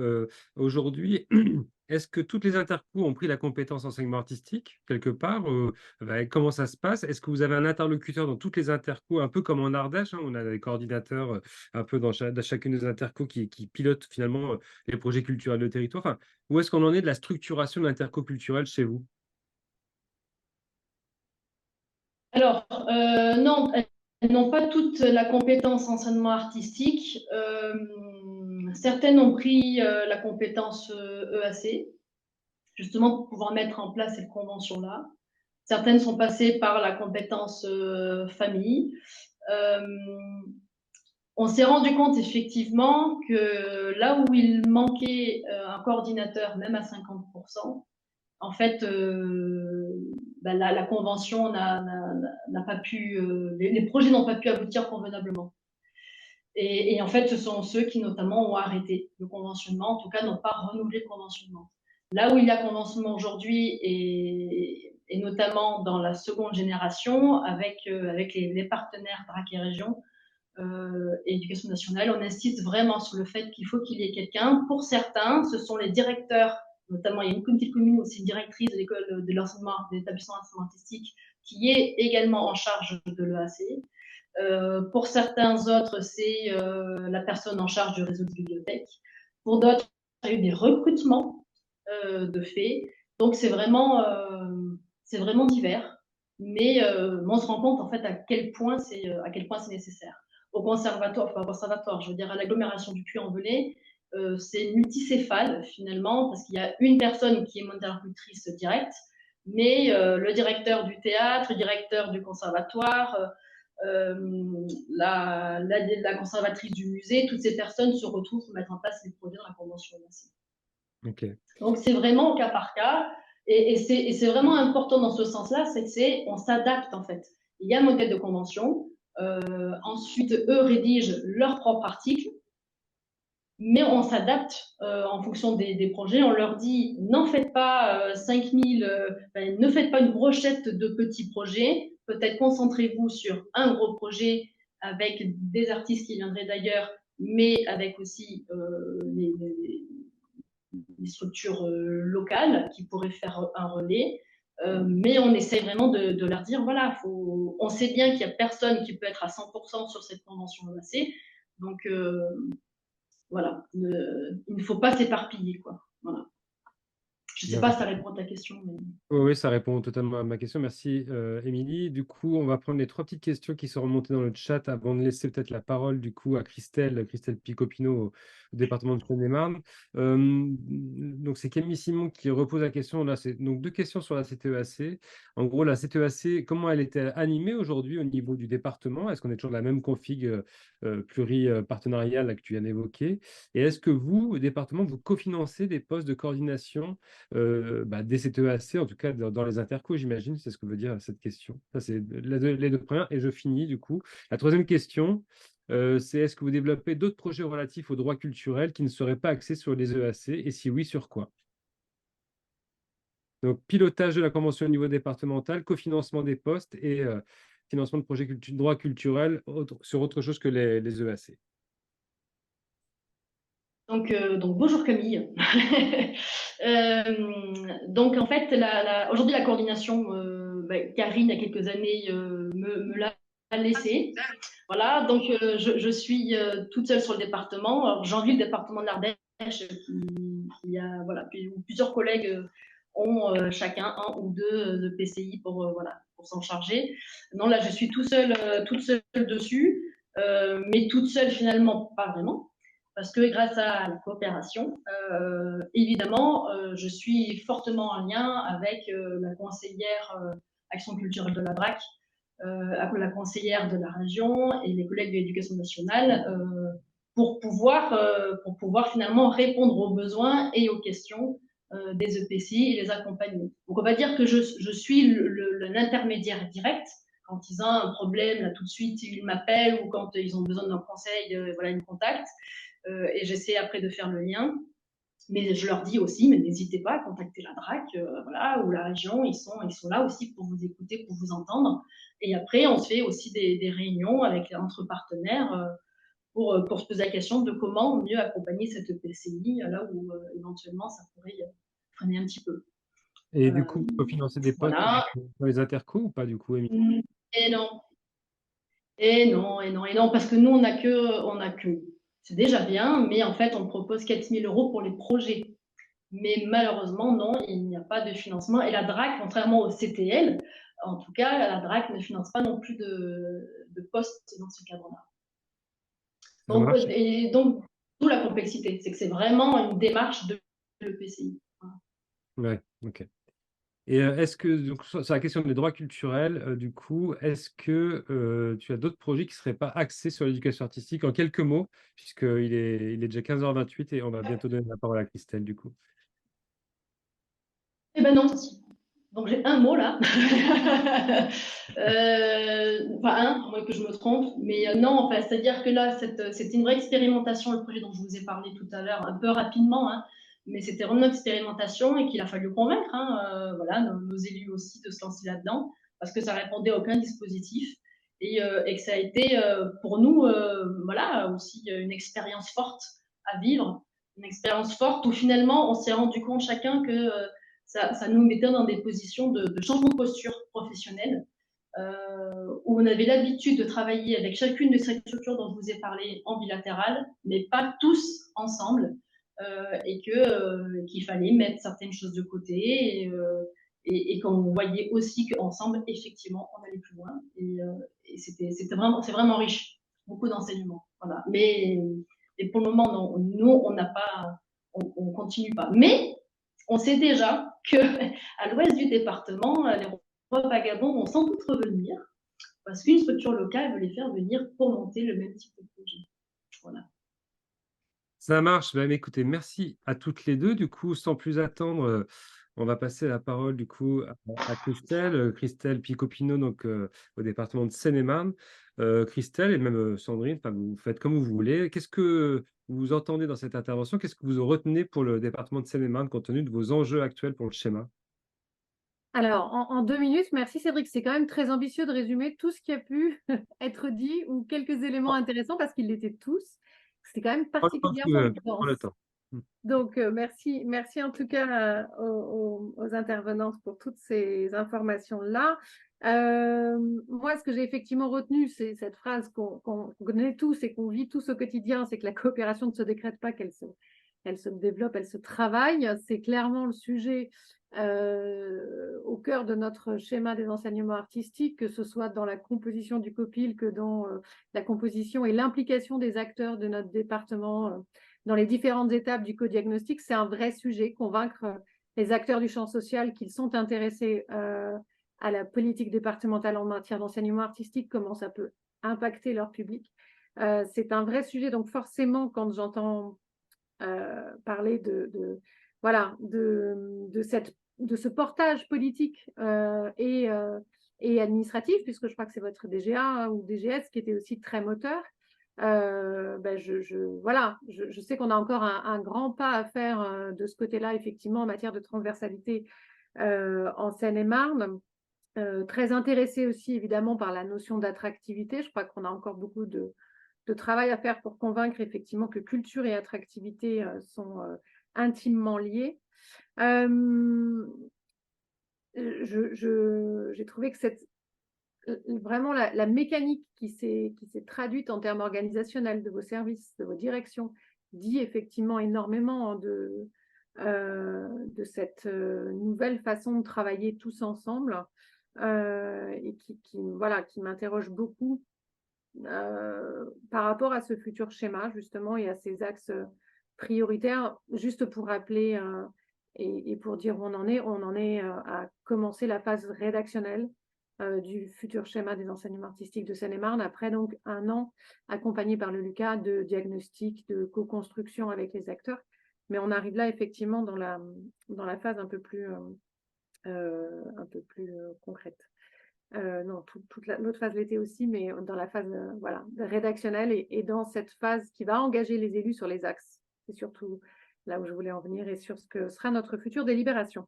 aujourd'hui, est-ce que toutes les intercos ont pris la compétence enseignement artistique quelque part? Comment ça se passe? Est-ce que vous avez un interlocuteur dans toutes les intercos, un peu comme en Ardèche, hein, on a des coordinateurs un peu dans chacune des intercos qui pilotent finalement les projets culturels de territoire. Enfin, où est-ce qu'on en est de la structuration de l'interco culturelle chez vous? Alors, non, elles n'ont pas toute la compétence enseignement artistique. Certaines ont pris la compétence EAC, justement pour pouvoir mettre en place cette convention-là. Certaines sont passées par la compétence famille. On s'est rendu compte effectivement que là où il manquait un coordinateur, même à 50%, en fait, la convention n'a pas pu, les projets n'ont pas pu aboutir convenablement. Et en fait, ce sont ceux qui notamment ont arrêté le conventionnement, en tout cas n'ont pas renouvelé le conventionnement. Là où il y a conventionnement aujourd'hui, et notamment dans la seconde génération, avec les partenaires DRAC et Région, Éducation nationale, on insiste vraiment sur le fait qu'il faut qu'il y ait quelqu'un. Pour certains, ce sont les directeurs, notamment il y a une communauté de communes aussi, une directrice de l'école de l'enseignement, de l'établissement d'enseignement artistique, qui est également en charge de l'EAC. Pour certains autres, c'est la personne en charge du réseau de bibliothèques. Pour d'autres, il y a eu des recrutements de fait. Donc c'est vraiment divers. Mais on se rend compte en fait à quel point c'est nécessaire. Au conservatoire, je veux dire à l'agglomération du Puy-en-Velay, c'est multicéphale finalement, parce qu'il y a une personne qui est interlocutrice directe, mais le directeur du théâtre, le directeur du conservatoire, la conservatrice du musée, toutes ces personnes se retrouvent pour mettre en place les projets dans la convention aussi. Okay. Donc c'est vraiment au cas par cas, et c'est vraiment important dans ce sens-là, c'est on s'adapte en fait. Il y a un modèle de convention, ensuite eux rédigent leur propre article, mais on s'adapte en fonction des projets. On leur dit n'en faites pas 5000, ne faites pas une brochette de petits projets, peut-être concentrez-vous sur un gros projet avec des artistes qui viendraient d'ailleurs, mais avec aussi les structures locales qui pourraient faire un relais. Mais on essaie vraiment de leur dire, voilà, on sait bien qu'il n'y a personne qui peut être à 100% sur cette convention EAC. Donc, voilà, il ne faut pas s'éparpiller, quoi. Voilà. Je ne sais pas si ça répond à ta question. Mais... Oui, ça répond totalement à ma question. Merci, Émilie. Du coup, on va prendre les trois petites questions qui sont remontées dans le chat avant de laisser peut-être la parole du coup à Christelle Picopino au département de Seine-et-Marne. Donc, c'est Camille Simon qui repose la question. Là, c'est donc deux questions sur la CTEAC. En gros, la CTEAC, comment elle était animée aujourd'hui au niveau du département? Est-ce qu'on est toujours dans la même config pluripartenariale là, que tu viens d'évoquer? Et est-ce que vous, au département, vous cofinancez des postes de coordination des CTEAC, en tout cas dans les intercos, j'imagine, c'est ce que veut dire cette question. Ça, c'est les deux premières. Et je finis du coup. La troisième question, c'est est-ce que vous développez d'autres projets relatifs aux droits culturels qui ne seraient pas axés sur les EAC? Et si oui, sur quoi? Donc, pilotage de la convention au niveau départemental, cofinancement des postes et financement de projets droits culturels sur autre chose que les EAC. Donc bonjour Camille. Donc en fait, aujourd'hui la coordination, Karine, il y a quelques années, me l'a laissée. Voilà, donc je suis toute seule sur le département. Alors j'envie le département de l'Ardèche qui a, voilà, où plusieurs collègues ont chacun un ou deux de PCI voilà, pour s'en charger. Non, là je suis toute seule dessus, mais toute seule finalement pas vraiment. Parce que grâce à la coopération, évidemment, je suis fortement en lien avec la conseillère Action culturelle de la DRAC, la conseillère de la région et les collègues de l'éducation nationale pour pouvoir finalement répondre aux besoins et aux questions des EPCI et les accompagner. Donc on va dire que je suis l'intermédiaire direct. Quand ils ont un problème, là tout de suite, ils m'appellent ou quand ils ont besoin d'un conseil, voilà, ils me contactent. Et j'essaie après de faire le lien. Mais je leur dis aussi, mais n'hésitez pas à contacter la DRAC, voilà, ou la région, ils sont là aussi pour vous écouter, pour vous entendre. Et après, on se fait aussi des réunions entre partenaires pour se poser la question de comment mieux accompagner cette PCI, là où éventuellement ça pourrait freiner un petit peu. Et du coup, vous financez des postes Voilà. dans les intercos ou pas du coup, Émilie? Et non, et non, parce que nous, on n'a que, c'est déjà bien, mais en fait, on propose 4 000 € pour les projets. Mais malheureusement, non, il n'y a pas de financement. Et la DRAC, contrairement au CTL, en tout cas, la DRAC ne finance pas non plus de postes dans ce cadre-là. Ça marche. Donc, d'où la complexité, c'est que c'est vraiment une démarche de l'EPCI. Ouais, ok. Et est-ce que, donc, sur la question des droits culturels, du coup, est-ce que tu as d'autres projets qui ne seraient pas axés sur l'éducation artistique en quelques mots, puisqu'il est déjà 15h28 et on va bientôt donner la parole à Christelle, du coup. Eh ben non, donc j'ai un mot là. Enfin un, à moins que je me trompe, mais non, enfin, c'est-à-dire que là, c'était une vraie expérimentation, le projet dont je vous ai parlé tout à l'heure, un peu rapidement, hein, mais c'était vraiment une expérimentation et qu'il a fallu convaincre, hein, voilà, nos élus aussi de se lancer là-dedans, parce que ça répondait à aucun dispositif et que ça a été pour nous, voilà, aussi une expérience forte à vivre, une expérience forte où finalement on s'est rendu compte chacun que ça nous mettait dans des positions de changement de posture professionnelle, où on avait l'habitude de travailler avec chacune de ces structures dont je vous ai parlé en bilatéral, mais pas tous ensemble, et qu'il fallait mettre certaines choses de côté, et qu'on voyait aussi qu'ensemble, effectivement, on allait plus loin. Et c'est vraiment riche, beaucoup d'enseignements. Voilà. Mais pour le moment, non, nous, on n'a pas, on continue pas. Mais on sait déjà qu'à l'ouest du département, les rois vagabonds vont sans doute revenir parce qu'une structure locale veut les faire venir pour monter le même type de projet. Voilà. Ça marche. Ben, écoutez, merci à toutes les deux. Du coup, sans plus attendre, on va passer la parole du coup à Christelle, Christelle Picopino, donc au département de Seine-et-Marne. Christelle et même Sandrine, vous faites comme vous voulez. Qu'est-ce que vous entendez dans cette intervention? Qu'est-ce que vous retenez pour le département de Seine-et-Marne compte tenu de vos enjeux actuels pour le schéma? Alors, en 2 minutes, merci Cédric. C'est quand même très ambitieux de résumer tout ce qui a pu être dit ou quelques éléments intéressants parce qu'ils l'étaient tous. C'était quand même particulièrement Prends le dense. temps. Donc, merci en tout cas aux intervenantes pour toutes ces informations-là. Moi, ce que j'ai effectivement retenu, c'est cette phrase qu'on connaît tous et qu'on vit tous au quotidien, c'est que la coopération ne se décrète pas, elle se développe, elle se travaille. C'est clairement le sujet au cœur de notre schéma des enseignements artistiques, que ce soit dans la composition du COPIL que dans la composition et l'implication des acteurs de notre département dans les différentes étapes du co-diagnostic. C'est un vrai sujet, convaincre les acteurs du champ social qu'ils sont intéressés à la politique départementale en matière d'enseignement artistique, comment ça peut impacter leur public. C'est un vrai sujet, donc forcément, quand j'entends parler voilà, de ce portage politique et administratif, puisque je crois que c'est votre DGA ou DGS qui était aussi très moteur. Ben voilà, je sais qu'on a encore un grand pas à faire de ce côté-là, effectivement, en matière de transversalité en Seine-et-Marne. Très intéressé aussi, évidemment, par la notion d'attractivité. Je crois qu'on a encore beaucoup de travail à faire pour convaincre, effectivement, que culture et attractivité sont intimement liées. J'ai trouvé que vraiment la mécanique qui s'est traduite en termes organisationnels de vos services, de vos directions, dit effectivement énormément de cette nouvelle façon de travailler tous ensemble et voilà, qui m'interroge beaucoup par rapport à ce futur schéma, justement, et à ces axes prioritaires. Juste pour rappeler et pour dire où on en est à commencer la phase rédactionnelle du futur schéma des enseignements artistiques de Seine-et-Marne, après donc un an accompagné par le LUCA de diagnostic, de co-construction avec les acteurs. Mais on arrive là effectivement dans la phase un peu plus concrète. Non, toute l'autre phase l'était aussi, mais dans la phase voilà, rédactionnelle et dans cette phase qui va engager les élus sur les axes. C'est surtout là où je voulais en venir et sur ce que sera notre future délibération.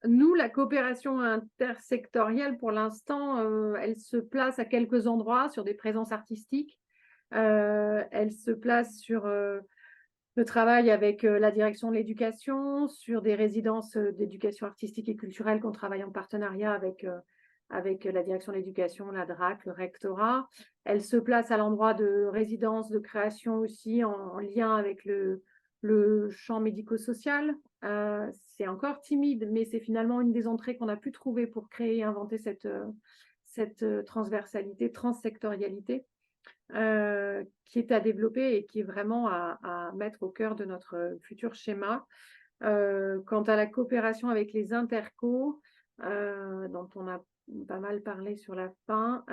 Nous, la coopération intersectorielle, pour l'instant, elle se place à quelques endroits sur des présences artistiques. Elle se place sur le travail avec la direction de l'éducation, sur des résidences d'éducation artistique et culturelle qu'on travaille en partenariat avec la direction de l'éducation, la DRAC, le rectorat. Elle se place à l'endroit de résidences de création aussi en lien avec le champ médico-social. C'est encore timide, mais c'est finalement une des entrées qu'on a pu trouver pour créer et inventer cette transversalité, transsectorialité. Qui est à développer et qui est vraiment à mettre au cœur de notre futur schéma. Quant à la coopération avec les intercos, dont on a pas mal parlé sur la fin,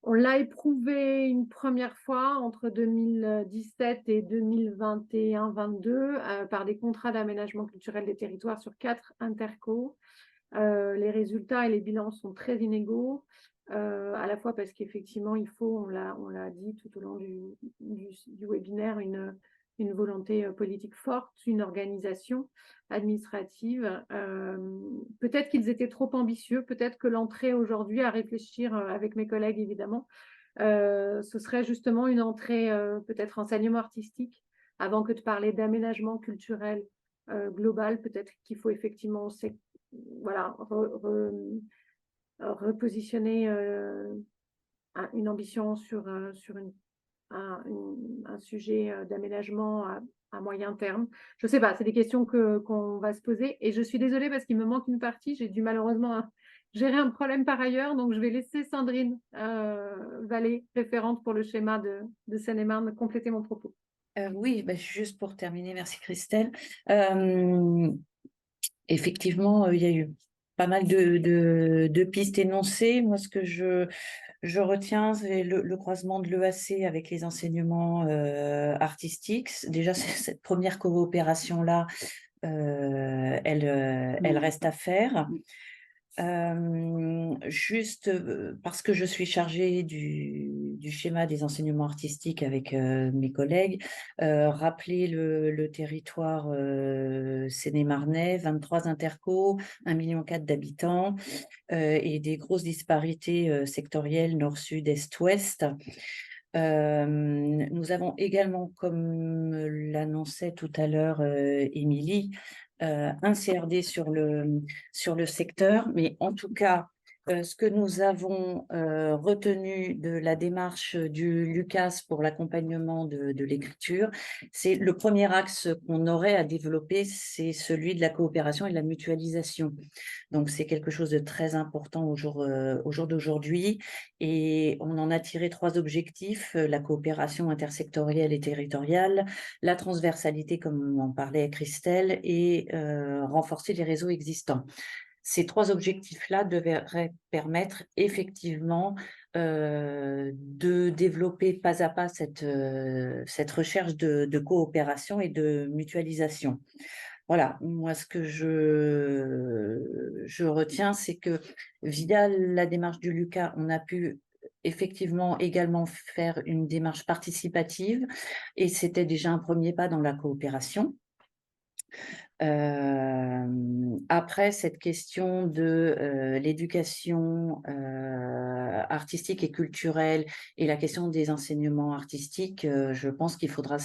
on l'a éprouvé une première fois entre 2017 et 2021-22 par des contrats d'aménagement culturel des territoires sur 4 intercos. Les résultats et les bilans sont très inégaux. À la fois parce qu'effectivement, il faut, on l'a dit tout au long du webinaire, une volonté politique forte, une organisation administrative. Peut-être qu'ils étaient trop ambitieux, peut-être que l'entrée aujourd'hui, à réfléchir avec mes collègues évidemment, ce serait justement une entrée peut-être enseignement artistique, avant que de parler d'aménagement culturel global. Peut-être qu'il faut effectivement voilà, repositionner une ambition sur un sujet d'aménagement à moyen terme. Je ne sais pas, c'est des questions qu'on va se poser. Et je suis désolée parce qu'il me manque une partie. J'ai dû malheureusement gérer un problème par ailleurs. Donc, je vais laisser Sandrine Vallée, référente pour le schéma de Seine-et-Marne, compléter mon propos. Oui, juste pour terminer, merci Christelle. Effectivement, il y a eu pas mal de pistes énoncées. Moi, ce que je retiens, c'est le croisement de l'EAC avec les enseignements artistiques. Déjà, cette première coopération-là, elle reste à faire. Juste parce que je suis chargée du schéma des enseignements artistiques avec mes collègues, rappeler le territoire Seine-et-Marnais, 23 intercos, 1,4 million d'habitants et des grosses disparités sectorielles nord-sud, est-ouest. Nous avons également, comme l'annonçait tout à l'heure Émilie, un CRD sur le secteur, mais en tout cas, Ce que nous avons retenu de la démarche du Lucas pour l'accompagnement de l'écriture, c'est le premier axe qu'on aurait à développer, c'est celui de la coopération et de la mutualisation. Donc, c'est quelque chose de très important au jour d'aujourd'hui. Et on en a tiré 3 objectifs, la coopération intersectorielle et territoriale, la transversalité, comme on en parlait avec Christelle, et renforcer les réseaux existants. Ces 3 objectifs-là devraient permettre effectivement de développer pas à pas cette recherche de coopération et de mutualisation. Voilà, moi ce que je retiens, c'est que via la démarche du Lucas, on a pu effectivement également faire une démarche participative et c'était déjà un premier pas dans la coopération. Après, cette question de l'éducation artistique et culturelle et la question des enseignements artistiques, je pense qu'il faudra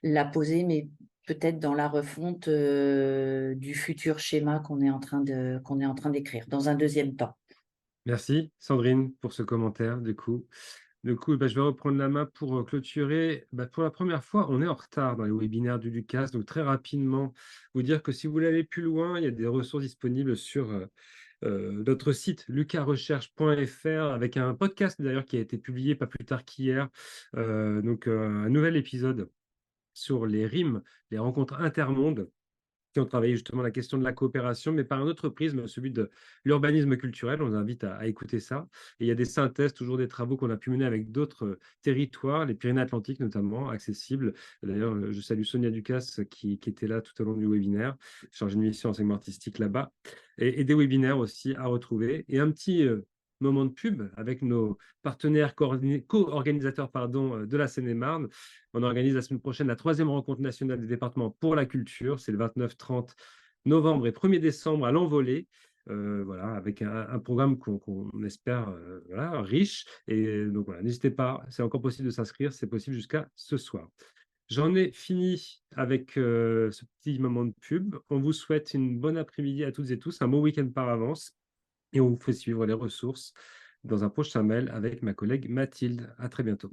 la poser, mais peut-être dans la refonte du futur schéma qu'on est en train d'écrire dans un deuxième temps. Merci Sandrine pour ce commentaire du coup. Je vais reprendre la main pour clôturer. Pour la première fois, on est en retard dans les webinaires du Lucas, donc très rapidement, vous dire que si vous voulez aller plus loin, il y a des ressources disponibles sur notre site lucarecherche.fr avec un podcast d'ailleurs qui a été publié pas plus tard qu'hier, un nouvel épisode sur les rimes, les rencontres intermondes qui ont travaillé justement la question de la coopération, mais par un autre prisme, celui de l'urbanisme culturel. On vous invite à écouter ça. Et il y a des synthèses, toujours des travaux qu'on a pu mener avec d'autres territoires, les Pyrénées-Atlantiques notamment, accessibles. D'ailleurs, je salue Sonia Ducasse qui était là tout au long du webinaire, chargée de mission enseignement artistique là-bas, et des webinaires aussi à retrouver. Et un petit moment de pub avec nos partenaires co-organisateurs de la Seine-et-Marne. On organise la semaine prochaine la 3e rencontre nationale des départements pour la culture. C'est le 29-30 novembre et 1er décembre à l'Envolée. Voilà, avec un programme qu'on espère riche. Et donc voilà, n'hésitez pas, c'est encore possible de s'inscrire, c'est possible jusqu'à ce soir. J'en ai fini avec ce petit moment de pub. On vous souhaite une bonne après-midi à toutes et tous, un bon week-end par avance. Et on vous fait suivre les ressources dans un prochain mail avec ma collègue Mathilde. À très bientôt.